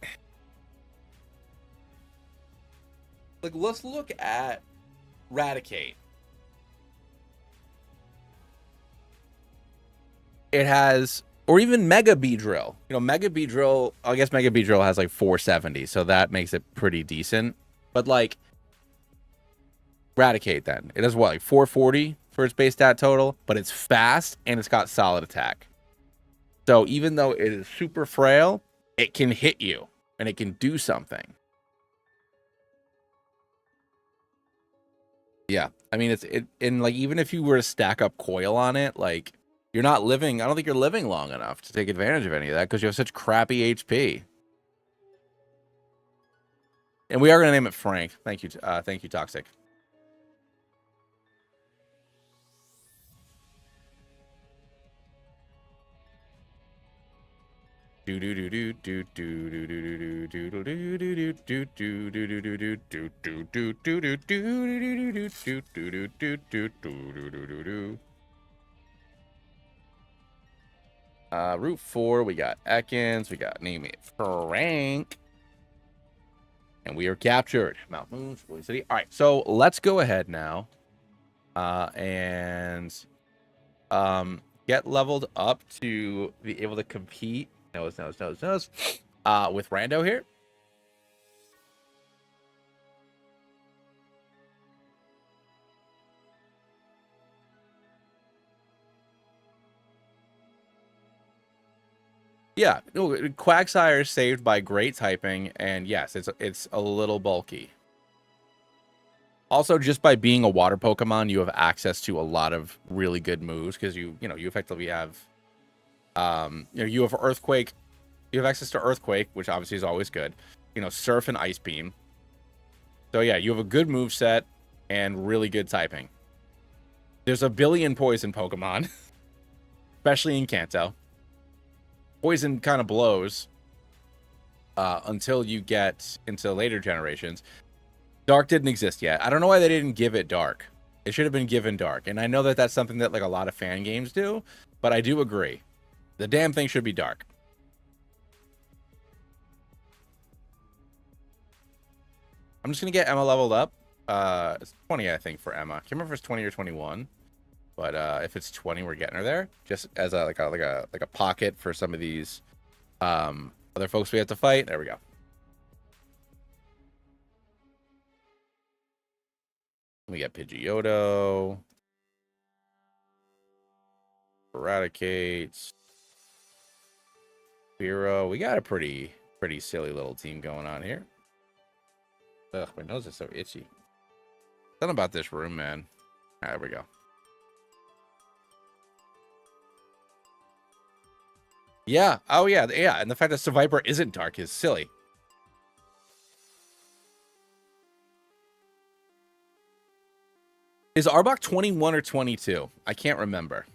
[SPEAKER 1] like let's look at Raticate. It has, or even Mega Beedrill. You know, Mega Beedrill, I guess Mega Beedrill has like 470, so that makes it pretty decent. But like Raticate then. It has what, like 440 for its base stat total, but it's fast and it's got solid attack. So even though it is super frail, it can hit you and it can do something. Yeah, I mean and like even if you were to stack up Coil on it, like you're not living. I don't think you're living long enough to take advantage of any of that because you have such crappy HP. And we are gonna name it Frank. Thank you, Toxic. Route 4, we got Ekans, we got name it Frank. And we are captured. Mount Moon, Woolly City. All right, so let's go ahead now and get leveled up to be able to compete. With Rando here. Yeah, Quagsire is saved by great typing, and yes, it's a little bulky. Also, just by being a water Pokemon, you have access to a lot of really good moves because you effectively have, you have Earthquake, you have access to Earthquake, which obviously is always good. Surf and Ice Beam. So yeah, you have a good move set and really good typing. There's a billion poison Pokemon, especially in Kanto. Poison kind of blows until you get into later generations. Dark didn't exist yet. I don't know why they didn't give it Dark. It should have been given Dark. And I know that that's something that like a lot of fan games do, but I do agree. The damn thing should be Dark. I'm just going to get Emma leveled up. It's 20, I think, for Emma. I can't remember if it's 20 or 21. But if it's 20, we're getting her there. Just as a pocket for some of these other folks we have to fight. There we go. We got Pidgeotto. Eradicates. Spearow. We got a pretty silly little team going on here. Ugh, my nose is so itchy. Something about this room, man. All right, there we go. Yeah. Oh, yeah. Yeah. And the fact that Seviper isn't Dark is silly. Is Arbok 21 or 22? I can't remember.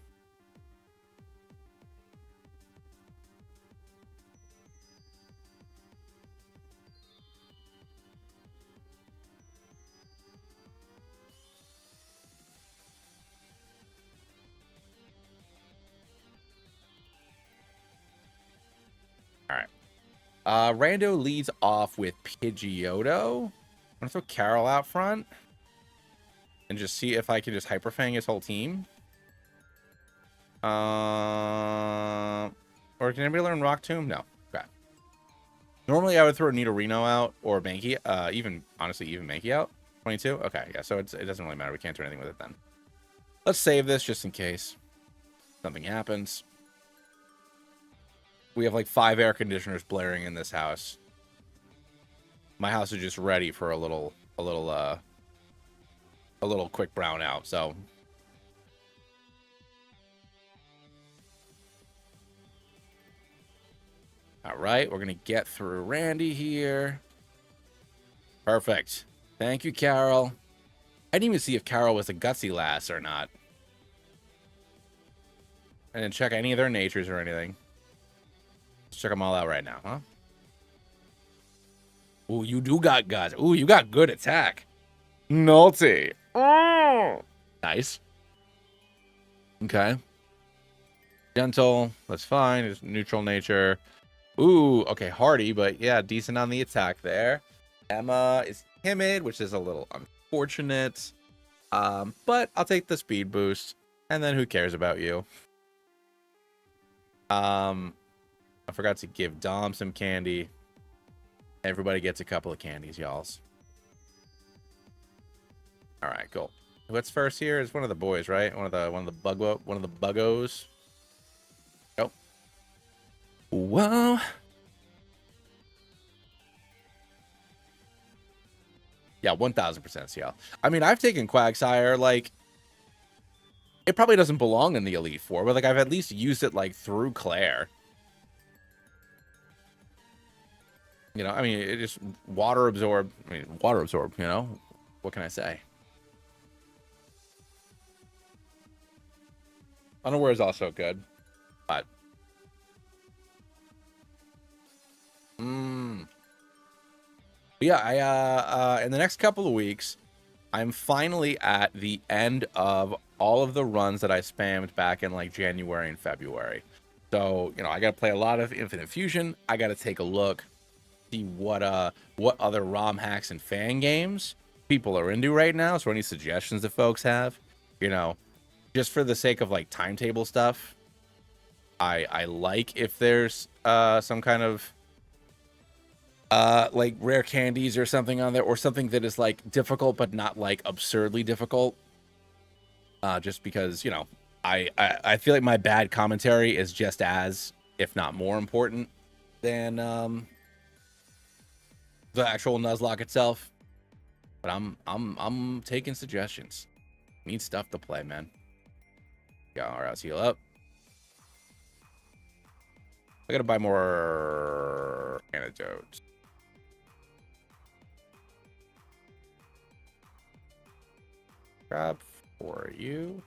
[SPEAKER 1] All right. Rando leads off with Pidgeotto. I'm gonna throw Carol out front and just see if I can just Hyper Fang his whole team. Or can anybody learn Rock Tomb? No. Okay. Normally I would throw Nidorino out or Mankey, honestly even Mankey out. 22? Okay, yeah, so it doesn't really matter. We can't do anything with it then. Let's save this just in case something happens. We have like 5 air conditioners blaring in this house. My house is just ready for a little quick brownout. So all right, we're gonna get through Randy here. Perfect. Thank you, Carol. I didn't even see if Carol was a gutsy lass or not. I didn't check any of their natures or anything. Let's check them all out right now, huh? Ooh, you do got guts. Ooh, you got good attack. Naughty. Oh, nice. Okay. Gentle. That's fine. It's neutral nature. Ooh, okay, hardy, but yeah, decent on the attack there. Emma is timid, which is a little unfortunate. But I'll take the speed boost, and then who cares about you? I forgot to give Dom some candy. Everybody gets a couple of candies, y'alls. All right, cool. What's first here is one of the boys, right? One of the buggos. Nope. Whoa. Yeah, 1000% CL. I mean, I've taken Quagsire, like, it probably doesn't belong in the Elite Four, but like I've at least used it like through Claire. You know, I mean, it just water absorb. I mean, water absorb, you know? What can I say? Unaware is also good, but yeah, in the next couple of weeks, I'm finally at the end of all of the runs that I spammed back in like January and February. So, you know, I got to play a lot of Infinite Fusion. I got to take a look, see what other ROM hacks and fan games people are into right now. So any suggestions that folks have, you know, just for the sake of like timetable stuff, I like if there's some kind of like rare candies or something on there, or something that is like difficult but not like absurdly difficult. Just because, you know, I feel like my bad commentary is just as, if not more important than the actual Nuzlocke itself. But I'm taking suggestions. Need stuff to play, man. Yeah, all right, let's heal up. I gotta buy more antidotes. Grab for you.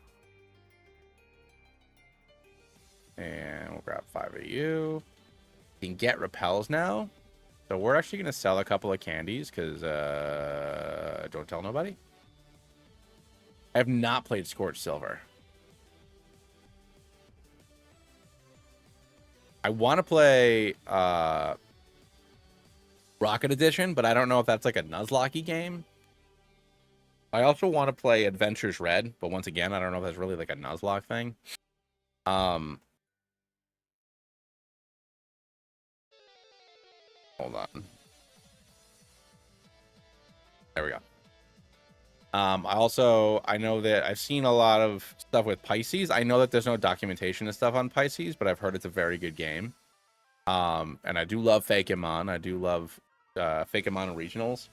[SPEAKER 1] And we'll grab 5 of you. You can get repels now. So we're actually going to sell a couple of candies because don't tell nobody. I have not played Scorched Silver. I want to play Rocket Edition, but I don't know if that's like a Nuzlocke game. I also want to play Adventures Red, but once again, I don't know if that's really like a Nuzlocke thing. Hold on. There we go. I know that I've seen a lot of stuff with Pisces. I know that there's no documentation and stuff on Pisces, but I've heard it's a very good game. And I do love Pokemon. I do love Pokemon regionals.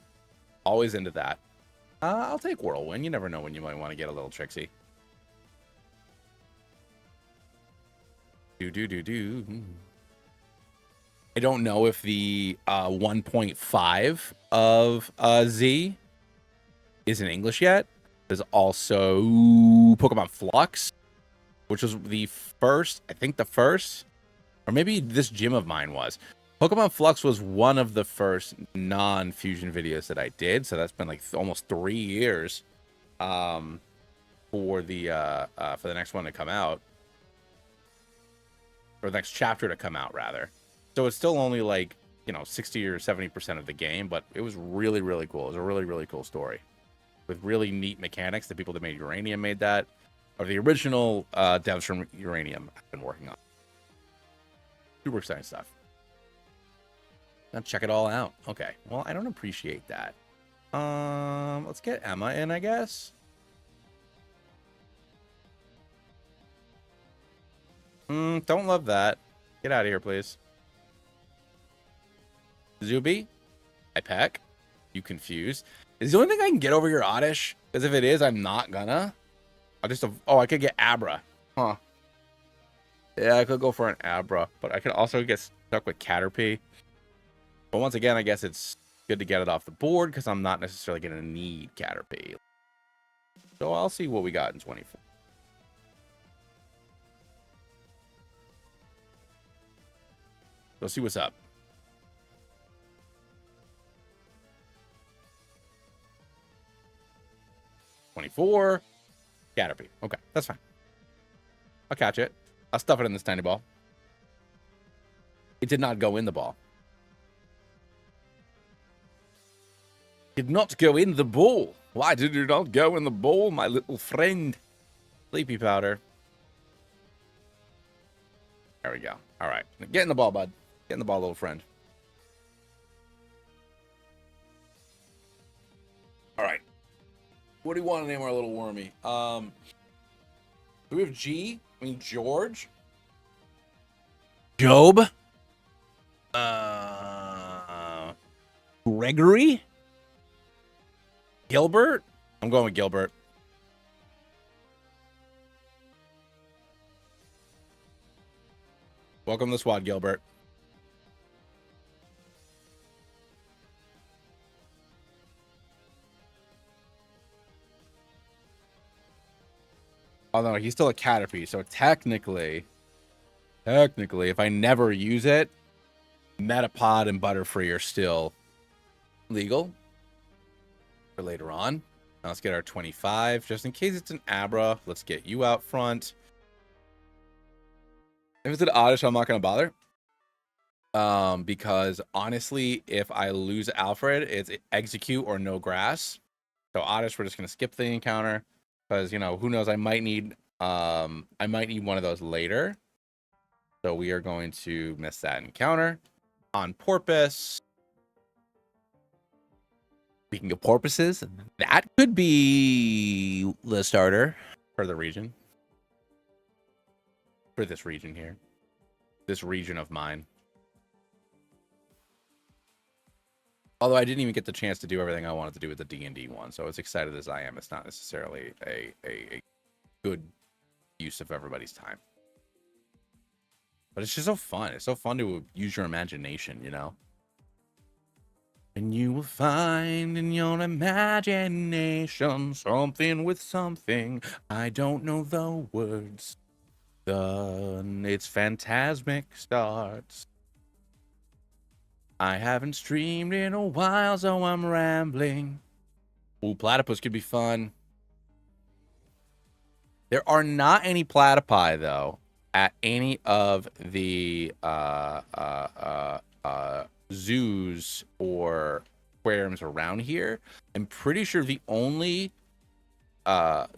[SPEAKER 1] Always into that. I'll take Whirlwind. You never know when you might want to get a little tricksy. I don't know if the 1.5 of Z is in English yet. There's also Pokemon Flux, which was the first, I think the first, or maybe this gym of mine was. Pokemon Flux was one of the first non-fusion videos that I did, so that's been like almost 3 years for the next one to come out, or the next chapter to come out rather. So it's still only like, you know, 60 or 70% of the game, but it was really, really cool. It was a really, really cool story with really neat mechanics. The people that made Uranium made that, or the original devs from Uranium have been working on. Super exciting stuff. Now check it all out. Okay, well, I don't appreciate that. Let's get Emma in, I guess. Don't love that. Get out of here, please. Zuby, I peck. You confused. Is the only thing I can get over your Oddish? Because if it is, I'm not gonna. I'll just. Oh, I could get Abra. Huh. Yeah, I could go for an Abra, but I could also get stuck with Caterpie. But once again, I guess it's good to get it off the board because I'm not necessarily going to need Caterpie. So I'll see what we got in 24. Let's see what's up. $24. Caterpie. Okay, that's fine. I'll catch it. I'll stuff it in this tiny ball. It did not go in the ball. Did not go in the ball. Why did you not go in the ball, my little friend? Sleepy powder. There we go. All right. Get in the ball, bud. Get in the ball, little friend. All right. What do you want to name our little wormy? Do we have G? I mean, George? Job? Gregory? Gilbert? I'm going with Gilbert. Welcome to the squad, Gilbert. Oh no, he's still a Caterpie, so technically, if I never use it, Metapod and Butterfree are still legal for later on. Now let's get our 25, just in case it's an Abra. Let's get you out front. If it's an Oddish, I'm not going to bother. Because honestly, if I lose Alfred, it's execute or no grass. So Oddish, we're just gonna skip the encounter because who knows? I might need one of those later. So we are going to miss that encounter on Porpoise. Speaking of porpoises, that could be the starter for the region. For this region here. This region of mine. Although I didn't even get the chance to do everything I wanted to do with the D&D one. So as excited as I am, it's not necessarily a good use of everybody's time. But it's just so fun. It's so fun to use your imagination, And you will find in your imagination something with something. I don't know the words. It's phantasmic starts. I haven't streamed in a while, so I'm rambling. Ooh, platypus could be fun. There are not any platypi, though, at any of the zoos or aquariums around here. I'm pretty sure the only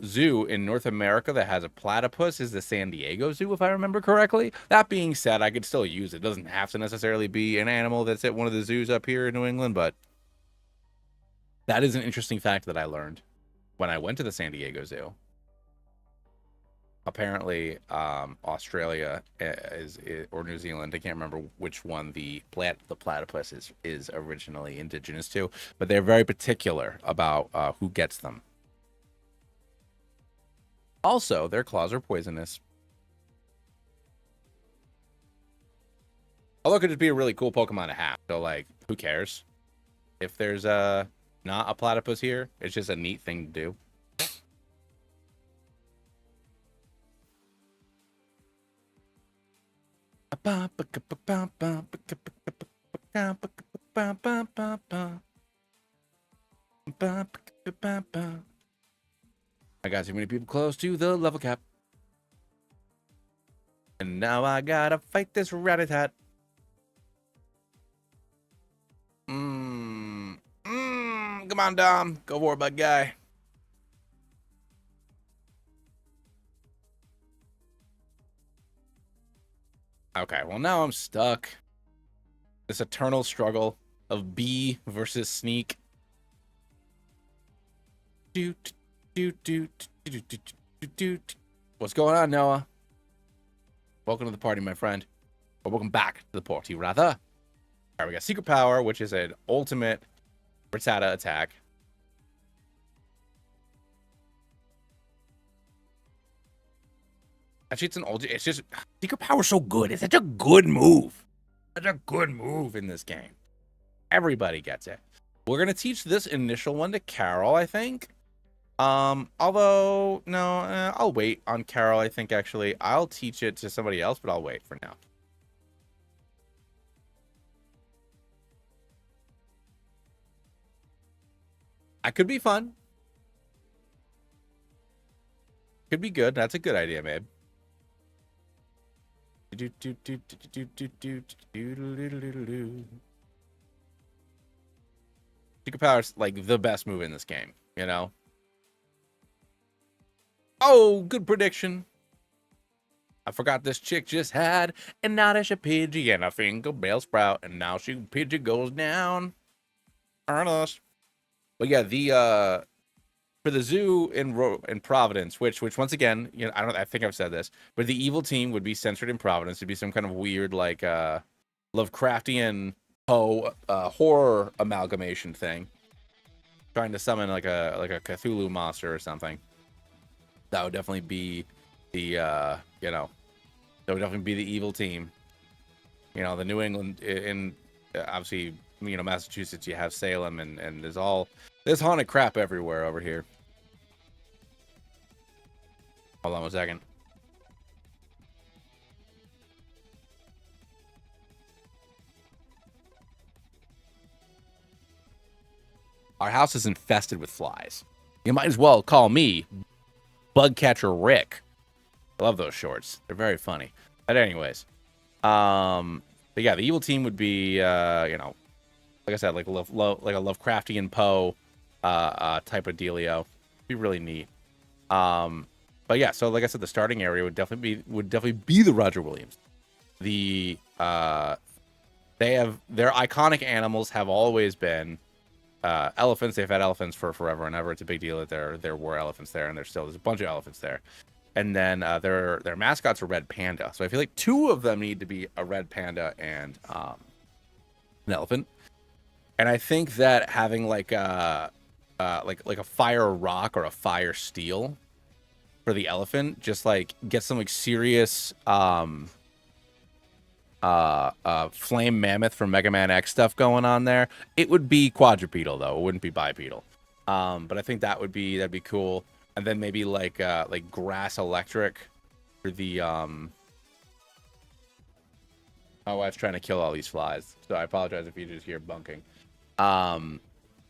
[SPEAKER 1] zoo in North America that has a platypus is the San Diego Zoo, if I remember correctly. That being said, I could still use it. It doesn't have to necessarily be an animal that's at one of the zoos up here in New England, but that is an interesting fact that I learned when I went to the San Diego Zoo. Apparently, Australia or New Zealand, I can't remember which one the platypus is originally indigenous to, but they're very particular about who gets them. Also, their claws are poisonous. Although it could just be a really cool Pokemon to have. So, like, who cares? If there's not a platypus here, it's just a neat thing to do. I got too many people close to the level cap. And now I gotta fight this Rattata. Come on, Dom. Go for it, bud guy. Okay, well now I'm stuck. This eternal struggle of Bee versus Sneak. What's going on, Noah? Welcome to the party, my friend. Or welcome back to the party, rather. All right, we got Secret Power, which is an ultimate Rattata attack. Actually, it's just Secret Power's so good. It's such a good move. Such a good move in this game. Everybody gets it. We're gonna teach this initial one to Carol, I think. Although no, I'll wait on Carol. I think actually I'll teach it to somebody else, but I'll wait for now. That could be fun. Could be good. That's a good idea, babe. Secret Power's like the best move in this game, Oh, good prediction. I forgot this chick just had an Oddish, a Pidgey, and a Finkel Bell Sprout, and now Pidgey goes down. Ernest. But yeah, for the zoo in Providence, which once again, I think I've said this, but the evil team would be centered in Providence. It'd be some kind of weird like Lovecraftian horror amalgamation thing, trying to summon like a Cthulhu monster or something. That would definitely be the that would definitely be the evil team. The New England in obviously Massachusetts, you have Salem, and there's haunted crap everywhere over here. Hold on one second. Our house is infested with flies. You might as well call me Bug Catcher Rick. I love those shorts. They're very funny. But anyways, But yeah, the evil team would be, you know, like I said, like a Lovecraftian Poe type of dealio. Be really neat. But yeah, so like I said, the starting area would definitely be the Roger Williams. The they have their iconic animals have always been elephants. They've had elephants for forever and ever. It's a big deal that there were elephants there, and there's a bunch of elephants there. And then their mascots are red panda. So I feel like two of them need to be a red panda and an elephant. And I think that having like a fire rock or a fire steel for the elephant just like get some like serious flame mammoth from Mega Man X stuff going on there. It would be quadrupedal though. It wouldn't be bipedal. But I think that'd be cool. And then maybe like grass electric for the my wife's trying to kill all these flies, so I apologize if you just hear bunking. And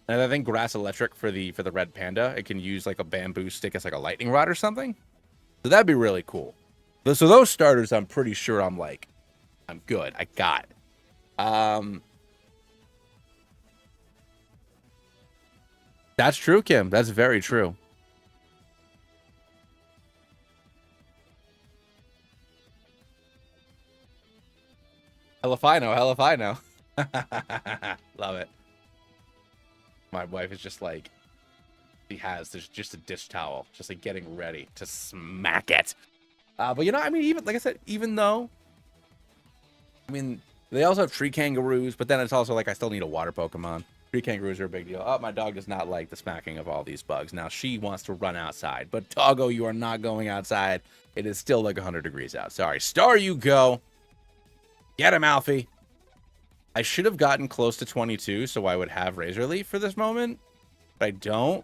[SPEAKER 1] I think grass electric for the red panda. It can use like a bamboo stick as like a lightning rod or something. So that'd be really cool. So those starters, I'm pretty sure I'm good. I got it. That's true, Kim. That's very true. Hell if I know. Love it. My wife is just like, there's just a dish towel, just like getting ready to smack it. But you know, I mean, even like I said, even though, I mean, they also have tree kangaroos, but then it's also like I still need a water Pokemon. Tree kangaroos are a big deal. Oh, my dog does not like the smacking of all these bugs. Now she wants to run outside, but Doggo, you are not going outside. It is still like 100 degrees out. Sorry, Star, you go. Get him, Alfie. I should have gotten close to 22, so I would have Razor Leaf for this moment, but I don't.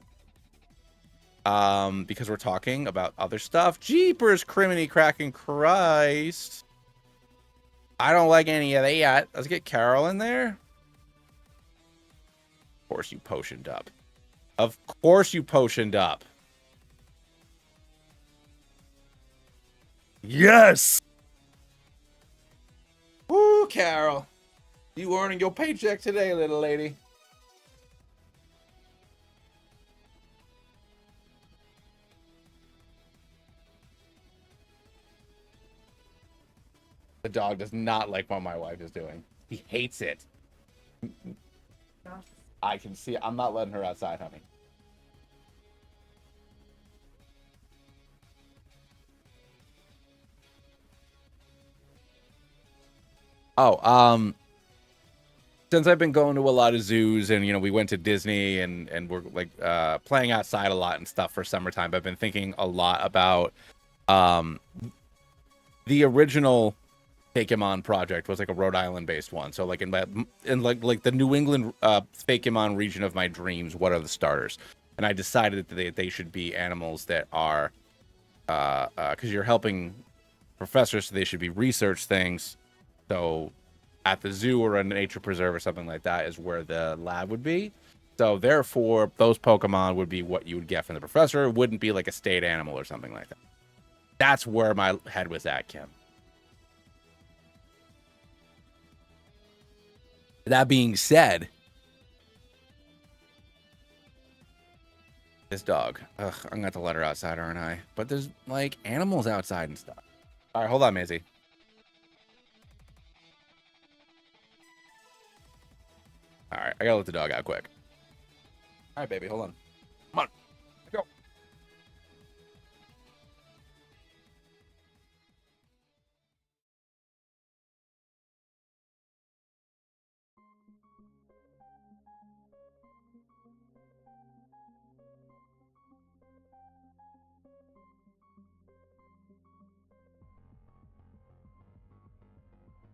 [SPEAKER 1] Because we're talking about other stuff. Jeepers, criminy cracking Christ. I don't like any of that yet. Let's get Carol in there. Of course you potioned up. Of course you potioned up. Yes! Woo, Carol. You earning your paycheck today, little lady. The dog does not like what my wife is doing. He hates it. I can see it. I'm not letting her outside, honey. Oh, since I've been going to a lot of zoos and, you know, we went to Disney and we're like playing outside a lot and stuff for summertime, I've been thinking a lot about the original Pokemon project was like a Rhode Island based one. So like in the New England Pokemon region of my dreams, what are the starters? And I decided that they should be animals that are because you're helping professors, so they should be research things. So at the zoo or a nature preserve or something like that is where the lab would be. So therefore, those Pokemon would be what you would get from the professor. It wouldn't be like a state animal or something like that. That's where my head was at, Kim. That being said, this dog, ugh, I'm gonna have to let her outside, aren't I? But there's like animals outside and stuff. All right, hold on, Maisie. All right, I gotta let the dog out quick. All right, baby, hold on. Come on, let's go.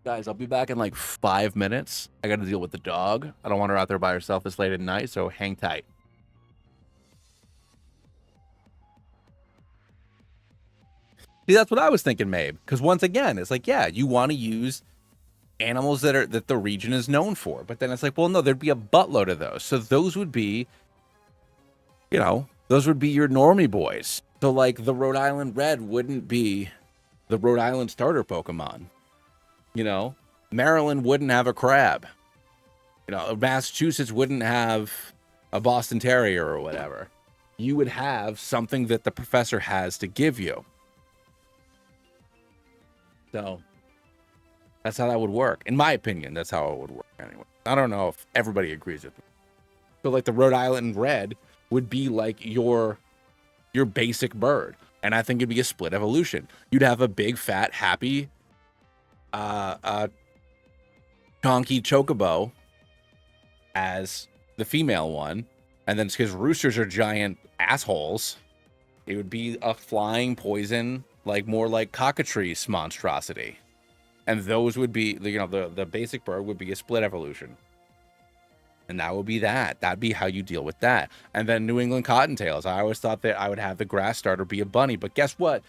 [SPEAKER 1] Guys, I'll be back in like 5 minutes. I gotta deal with the dog. I don't want her out there by herself this late at night, so hang tight. See, that's what I was thinking, Mabe. Because once again, it's like, yeah, you want to use animals that the region is known for, but then it's like, well, no, there'd be a buttload of those. So those would be, you know, those would be your normie boys. So like the Rhode Island Red wouldn't be the Rhode Island starter Pokemon. You know, Maryland wouldn't have a crab. You know, Massachusetts wouldn't have a Boston Terrier or whatever. You would have something that the professor has to give you. So that's how that would work. In my opinion, that's how it would work anyway. I don't know if everybody agrees with me. So like the Rhode Island Red would be like your basic bird. And I think it'd be a split evolution. You'd have a big, fat, happy, chonky chocobo as the female one. And then because roosters are giant assholes, it would be a flying poison, like more like cockatrice monstrosity. And those would be, you know, the basic bird would be a split evolution. And that would be that. That'd be how you deal with that. And then New England Cottontails. I always thought that I would have the grass starter be a bunny. But guess what?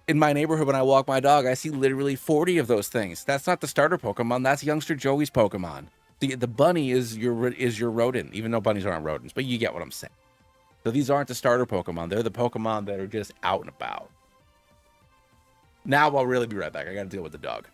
[SPEAKER 1] In my neighborhood, when I walk my dog, I see literally 40 of those things. That's not the starter Pokemon. That's youngster Joey's Pokemon. The bunny is your rodent, even though bunnies aren't rodents. But you get what I'm saying. So these aren't the starter Pokemon. They're the Pokemon that are just out and about. Now I'll really be right back. I got to deal with the dog.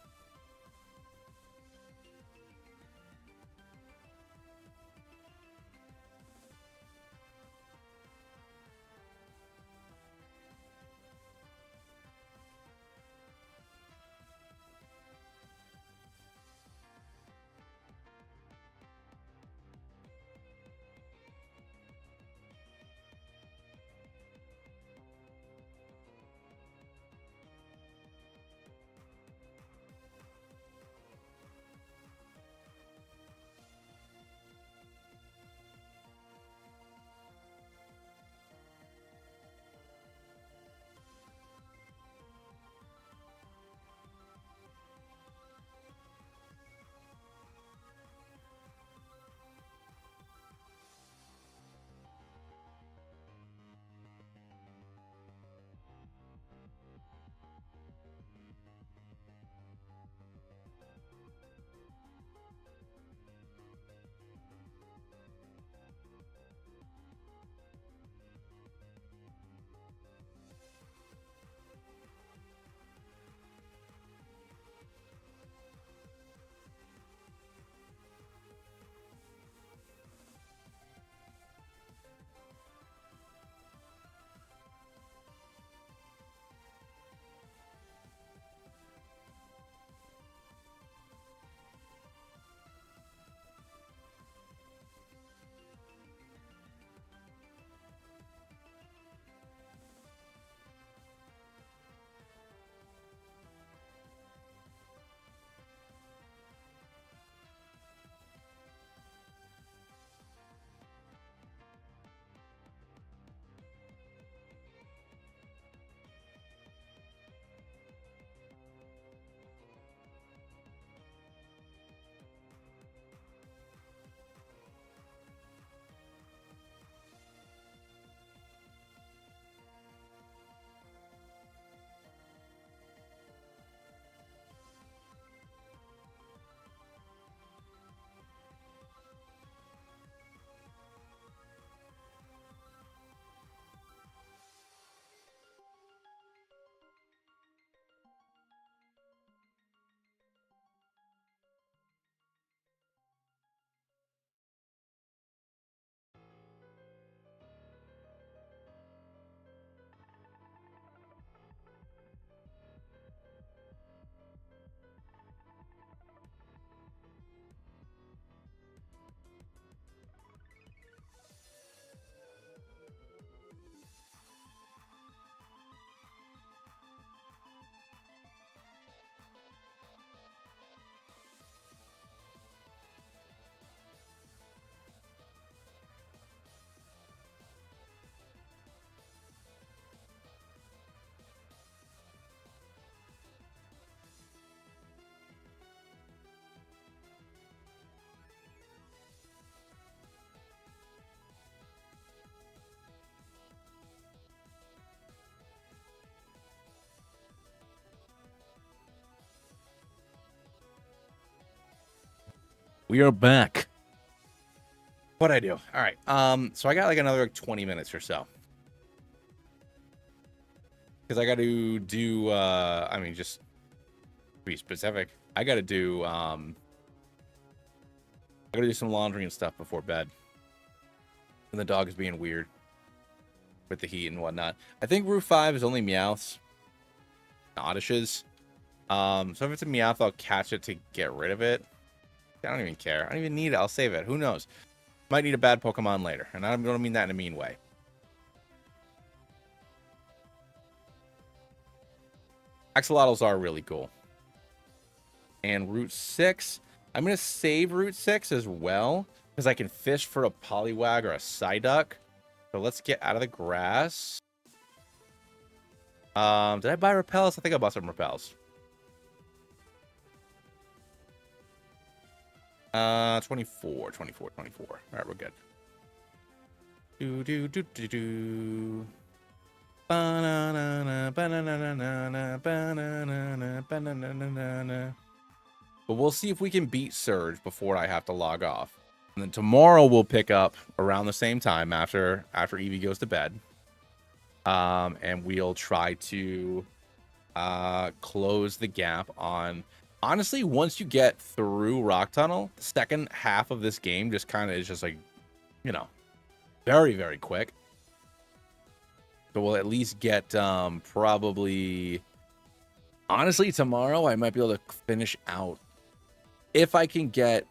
[SPEAKER 1] We are back. What'd I do? All right. So I got like another 20 minutes or so. Because I got to do, just be specific. I gotta do some laundry and stuff before bed. And the dog is being weird with the heat and whatnot. I think Route 5 is only Meowths. Oddishes. So if it's a Meowth, I'll catch it to get rid of it. I don't even care. I don't even need it. I'll save it. Who knows? Might need a bad Pokemon later. And I don't mean that in a mean way. Axolotls are really cool. And Route 6. I'm going to save Route 6 as well. Because I can fish for a Poliwag or a Psyduck. So let's get out of the grass. Did I buy repels? I think I bought some repels. 24. All right, we're good. Do. Banana, banana, banana, banana. But we'll see if we can beat Surge before I have to log off. And then tomorrow we'll pick up around the same time after Evie goes to bed. And we'll try to close the gap on... Honestly, once you get through Rock Tunnel, the second half of this game just kind of is just like, you know, very, very quick. So we'll at least get probably... Honestly, tomorrow I might be able to finish out. If I can get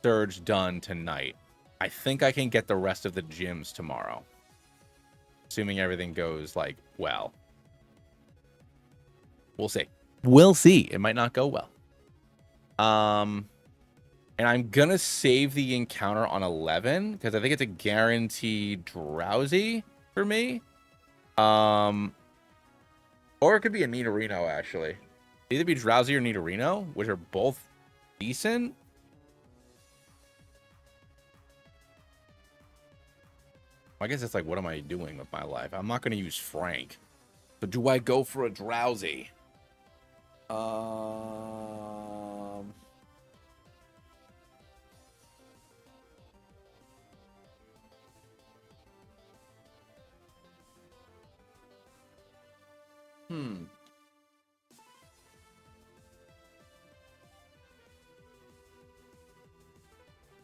[SPEAKER 1] Surge done tonight, I think I can get the rest of the gyms tomorrow. Assuming everything goes, like, well. We'll see. We'll see. It might not go well. And I'm going to save the encounter on 11, because I think it's a guaranteed Drowsy for me. Or it could be a Nidorino, actually. Either be Drowsy or Nidorino, which are both decent. I guess it's like, what am I doing with my life? I'm not going to use Frank. So do I go for a Drowsy?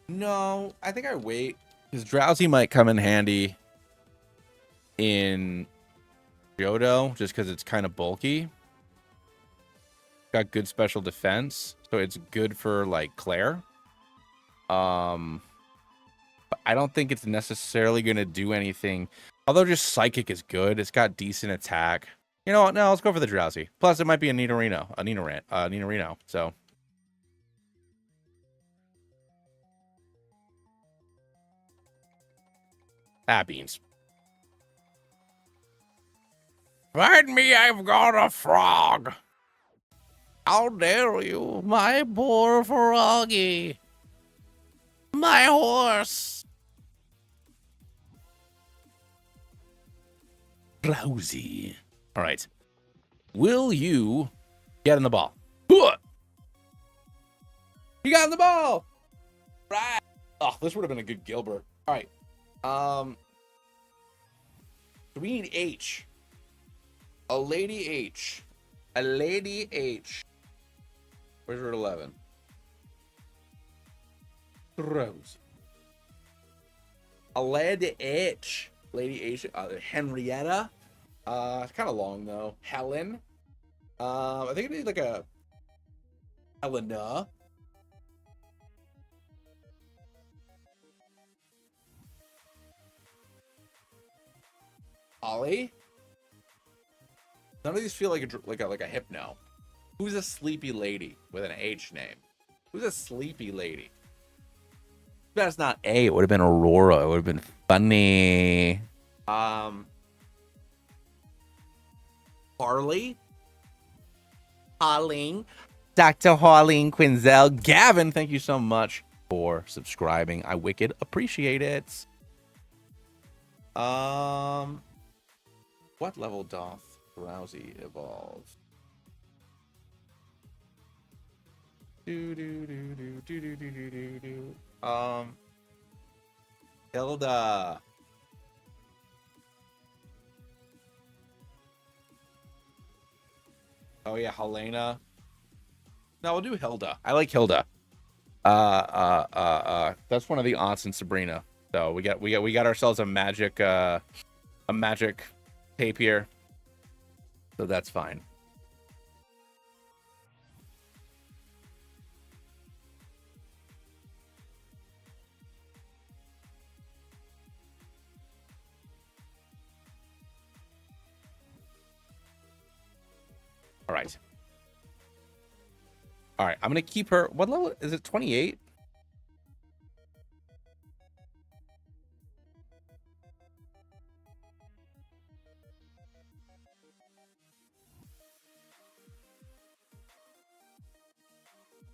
[SPEAKER 1] No, I think I wait. Because Drowsy might come in handy in Johto, just because it's kind of bulky. Got good special defense, so it's good for, like, Claire. But I don't think it's necessarily going to do anything. Although just Psychic is good. It's got decent attack. You know what? No, let's go for the Drowsy. Plus, it might be a Nidorino, so... beans. Pardon me, I've got a frog. How dare you, my poor froggy. My horse. Drowsy. All right. Will you get in the ball? You got in the ball. Right. Oh, this would have been a good Gilbert. All right. We need H. A Lady H. A Lady H. Where's Route 11? Rose. A Lady H. Lady H. Henrietta. It's kind of long though. Helen. I think it needs like a Helena. Ollie? None of these feel like a hypno. Who's a sleepy lady with an H name? Who's a sleepy lady? That's not A. It would have been Aurora. It would have been funny. Harley? Harleen? Dr. Harleen Quinzel. Gavin, thank you so much for subscribing. I wicked appreciate it. What level doth Drowsy evolve? Hilda. Oh yeah, Helena. No, we'll do Hilda. I like Hilda. That's one of the aunts in Sabrina. So we got ourselves a magic tape here. So that's fine. All right. All right, I'm gonna keep her. What level is it? 28.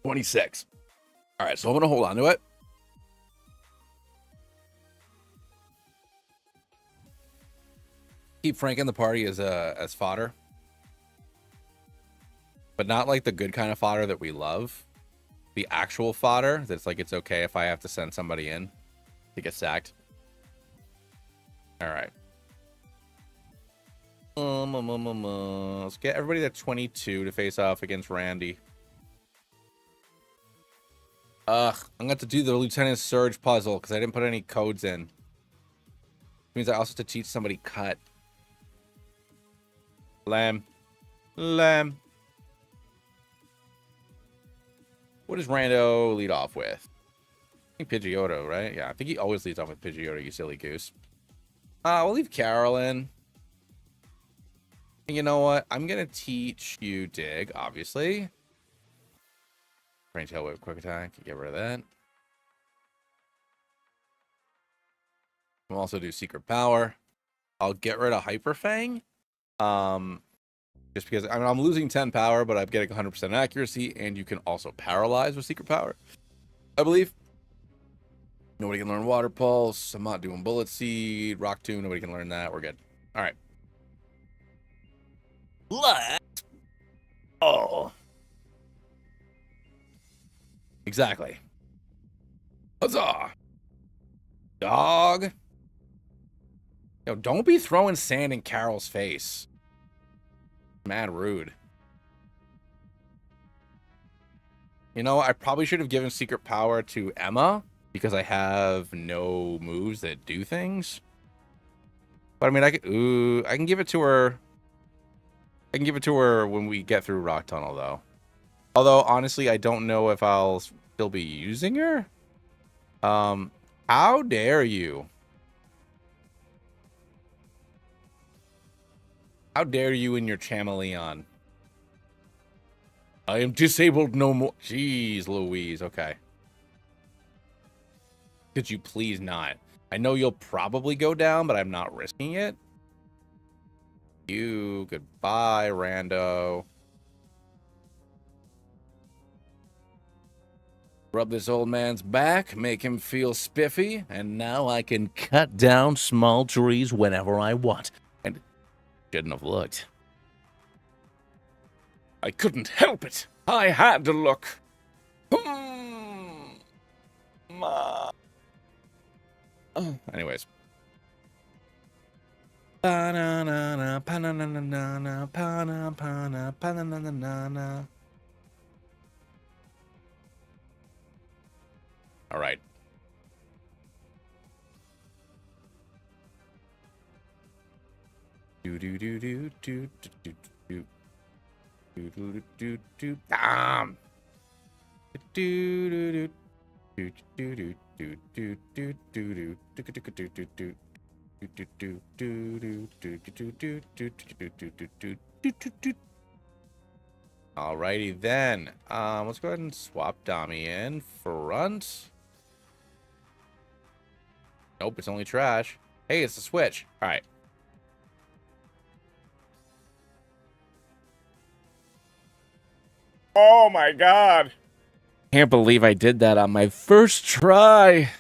[SPEAKER 1] $26. All right, so I'm gonna hold on to it. Keep Frank in the party as fodder, but not like the good kind of fodder that we love. The actual fodder that's like it's okay if I have to send somebody in to get sacked. All right. Let's get everybody to 22 to face off against Randy. I'm gonna have to do the Lieutenant Surge puzzle because I didn't put any codes in. Means I also have to teach somebody cut. Lamb. What does Rando lead off with? I think Pidgeotto, right? Yeah, I think he always leads off with Pidgeotto, you silly goose. We'll leave Carol in. And you know what? I'm gonna teach you Dig, obviously. Range Tail Whip, Quick Attack. Get rid of that. We'll also do Secret Power. I'll get rid of Hyper Fang. Just because I'm losing 10 power, but I'm getting 100% accuracy, and you can also paralyze with Secret Power, I believe. Nobody can learn Water Pulse. I'm not doing Bullet Seed. Rock Tomb. Nobody can learn that. We're good. All right. Let's. Oh. Exactly. Huzzah. Dog. Yo, don't be throwing sand in Carol's face. Mad rude. You know, I probably should have given Secret Power to Emma because I have no moves that do things. But I mean, I can give it to her. I can give it to her when we get through Rock Tunnel, though. Although, honestly, I don't know if I'll still be using her. How dare you? How dare you in your Chameleon? I am disabled no more. Jeez Louise. Okay. Could you please not? I know you'll probably go down, but I'm not risking it. You. Goodbye, rando. Rub this old man's back, make him feel spiffy, and now I can cut down small trees whenever I want. And shouldn't have looked. I couldn't help it. I had to look. Anyways. All right. Damn. Alrighty then. Let's go ahead and swap Dami in front. Nope, it's only trash. Hey, it's a switch. All right. Oh my god. Can't believe I did that on my first try.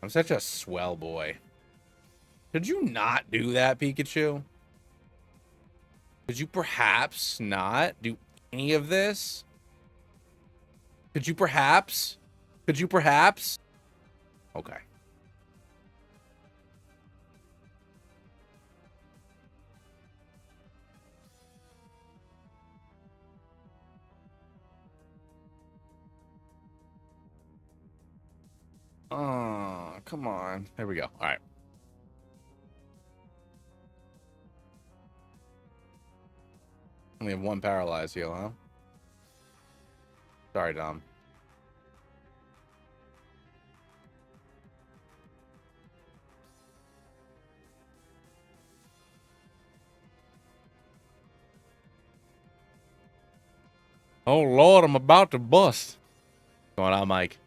[SPEAKER 1] I'm such a swell boy. Could you not do that, Pikachu? Could you perhaps not do any of this? Could you perhaps? Could you perhaps? Okay. Oh, come on. There we go. All right. Only have one paralyzed heal, huh? Sorry, Dom. Oh, Lord, I'm about to bust. What's going on, Mike?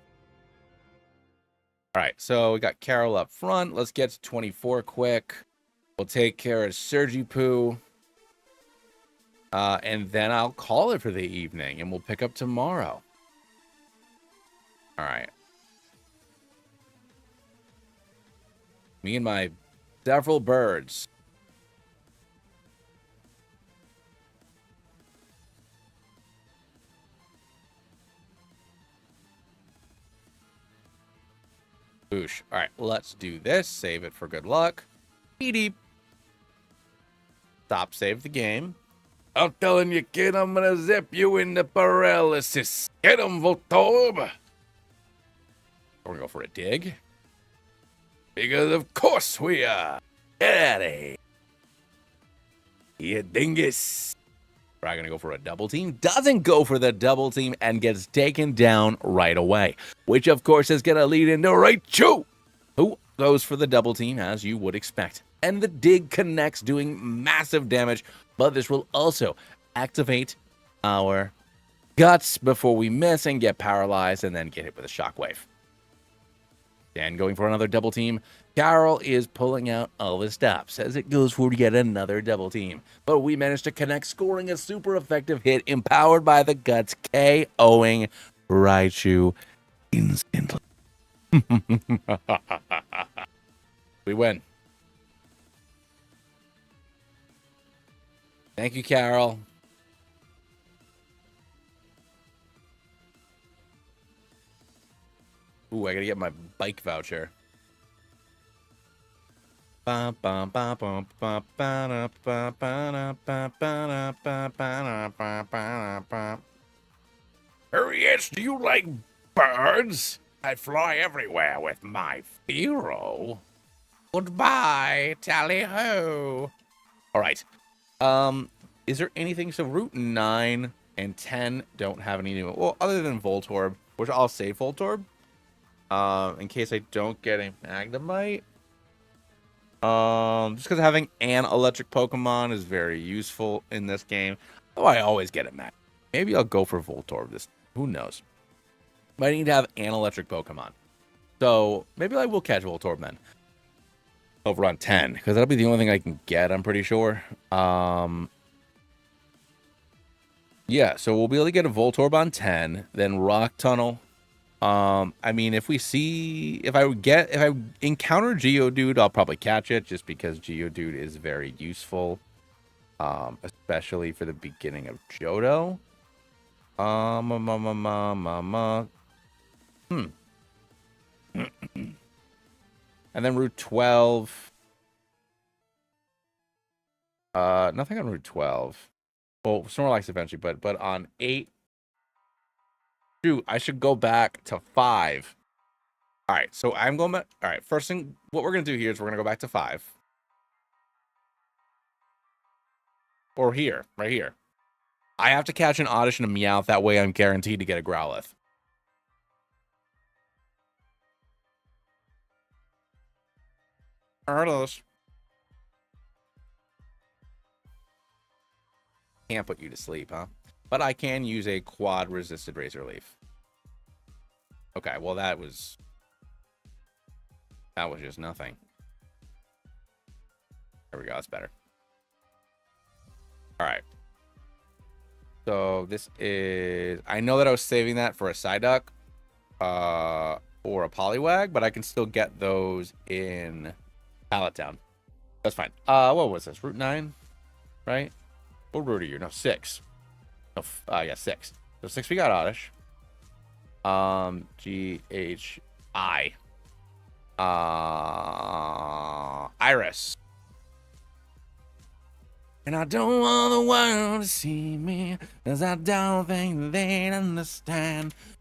[SPEAKER 1] All right, so we got Carol up front. Let's get to 24 quick. We'll take care of Surgipoo. And then I'll call it for the evening, and we'll pick up tomorrow. All right. Me and my several birds. Boosh. All right, let's do this. Save it for good luck. Beep. Stop, save the game. I'm telling you, kid, I'm gonna zip you into paralysis. Get him, Voltorb. We're gonna go for a dig. Because of course we are. Get out of here. You dingus. We're gonna go for a double team. Doesn't go for the double team and gets taken down right away. Which, of course, is gonna lead into Raichu, who goes for the double team, as you would expect. And the dig connects, doing massive damage. But this will also activate our guts before we miss and get paralyzed and then get hit with a shockwave. Dan going for another double team. Carol is pulling out all the stops as it goes for yet another double team. But we managed to connect, scoring a super effective hit, empowered by the guts, KOing Raichu instantly. We win. Thank you, Carol. Ooh, I gotta get my bike voucher. Yes, do you like birds? I fly everywhere with my Firo. Goodbye, tally-ho. All right. Is there anything? So Route 9 and 10 don't have any new. Well, other than Voltorb, which I'll save Voltorb. In case I don't get a Magnemite. Just because having an electric Pokemon is very useful in this game. Oh, I always get it, Matt. Maybe I'll go for Voltorb this. Who knows? But I need to have an electric Pokemon. So maybe I will catch Voltorb then. Over on 10, because that'll be the only thing I can get, I'm pretty sure. Yeah, so we'll be able to get a Voltorb on 10, then Rock Tunnel. I mean, if I encounter Geodude, I'll probably catch it, just because Geodude is very useful. Especially for the beginning of Johto. And then Route 12. Nothing on Route 12. Well, Snorlax eventually, but on 8. Shoot, I should go back to 5. All right, so I'm going back. All right, first thing, what we're going to do here is we're going to go back to 5. Or here, right here. I have to catch an Oddish and a Meowth. That way I'm guaranteed to get a Growlithe. Hurdles. Can't put you to sleep, huh? But I can use a quad resisted Razor Leaf. Okay, well that was just nothing. There we go, that's better. All right. So this is, I know that I was saving that for a Psyduck or a Poliwag, but I can still get those in Pallet Town. That's fine. What was this? Route 9, right? What route are you? No, 6. No, yeah, 6. So 6 we got Oddish. G-H-I. Iris. And I don't want the world to see me, 'cause I don't think they'd understand.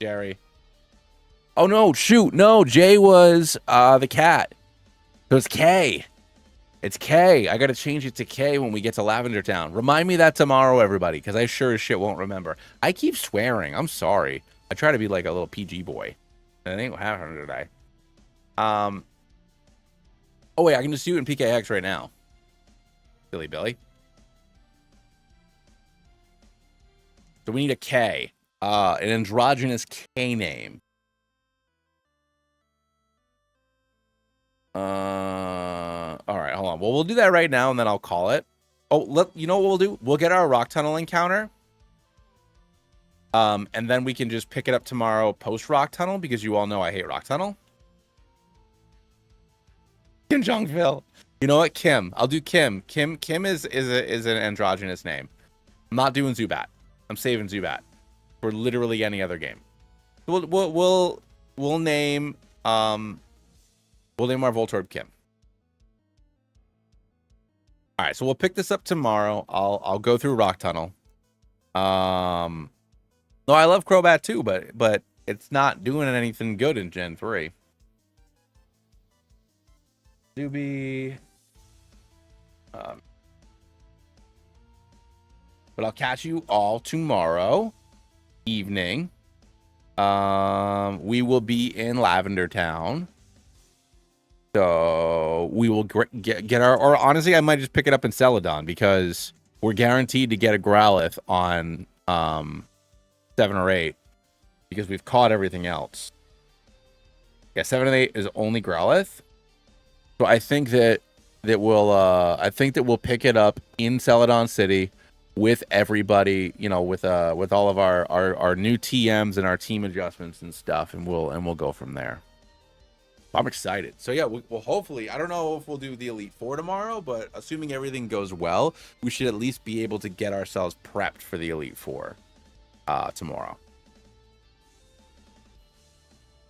[SPEAKER 1] Jerry. Oh, no, shoot. No, Jay was the cat. So it's K. It's K. I got to change it to K when we get to Lavender Town. Remind me that tomorrow, everybody, because I sure as shit won't remember. I keep swearing. I'm sorry. I try to be like a little PG boy. And it ain't what happened today. Oh, wait. I can just do it in PKX right now. Billy Billy. So we need a K. An androgynous K name. All right, hold on. Well, we'll do that right now, and then I'll call it. Oh, you know what we'll do? We'll get our rock tunnel encounter. And then we can just pick it up tomorrow post rock tunnel, because you all know I hate rock tunnel. Kim Jongville. You know what? Kim. I'll do Kim. Kim is an androgynous name. I'm not doing Zubat. I'm saving Zubat for literally any other game. We'll name our Voltorb Kim. All right, so we'll pick this up tomorrow. I'll go through Rock Tunnel. No, I love Crobat too, but it's not doing anything good in Gen 3. Doobie. But I'll catch you all tomorrow evening. We will be in Lavender Town. So we will get our, or honestly, I might just pick it up in Celadon, because we're guaranteed to get a Growlithe on 7 or 8, because we've caught everything else. Yeah, 7 and 8 is only Growlithe. So I think that we'll pick it up in Celadon City with everybody, you know, with all of our new TMs and our team adjustments and stuff, and we'll go from there. I'm excited. So yeah, we'll hopefully, I don't know if we'll do the Elite Four tomorrow, but assuming everything goes well, we should at least be able to get ourselves prepped for the Elite Four tomorrow.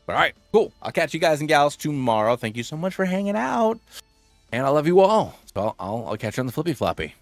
[SPEAKER 1] All right, cool. I'll catch you guys and gals tomorrow. Thank you so much for hanging out, and I love you all. So I'll catch you on the Flippy Floppy.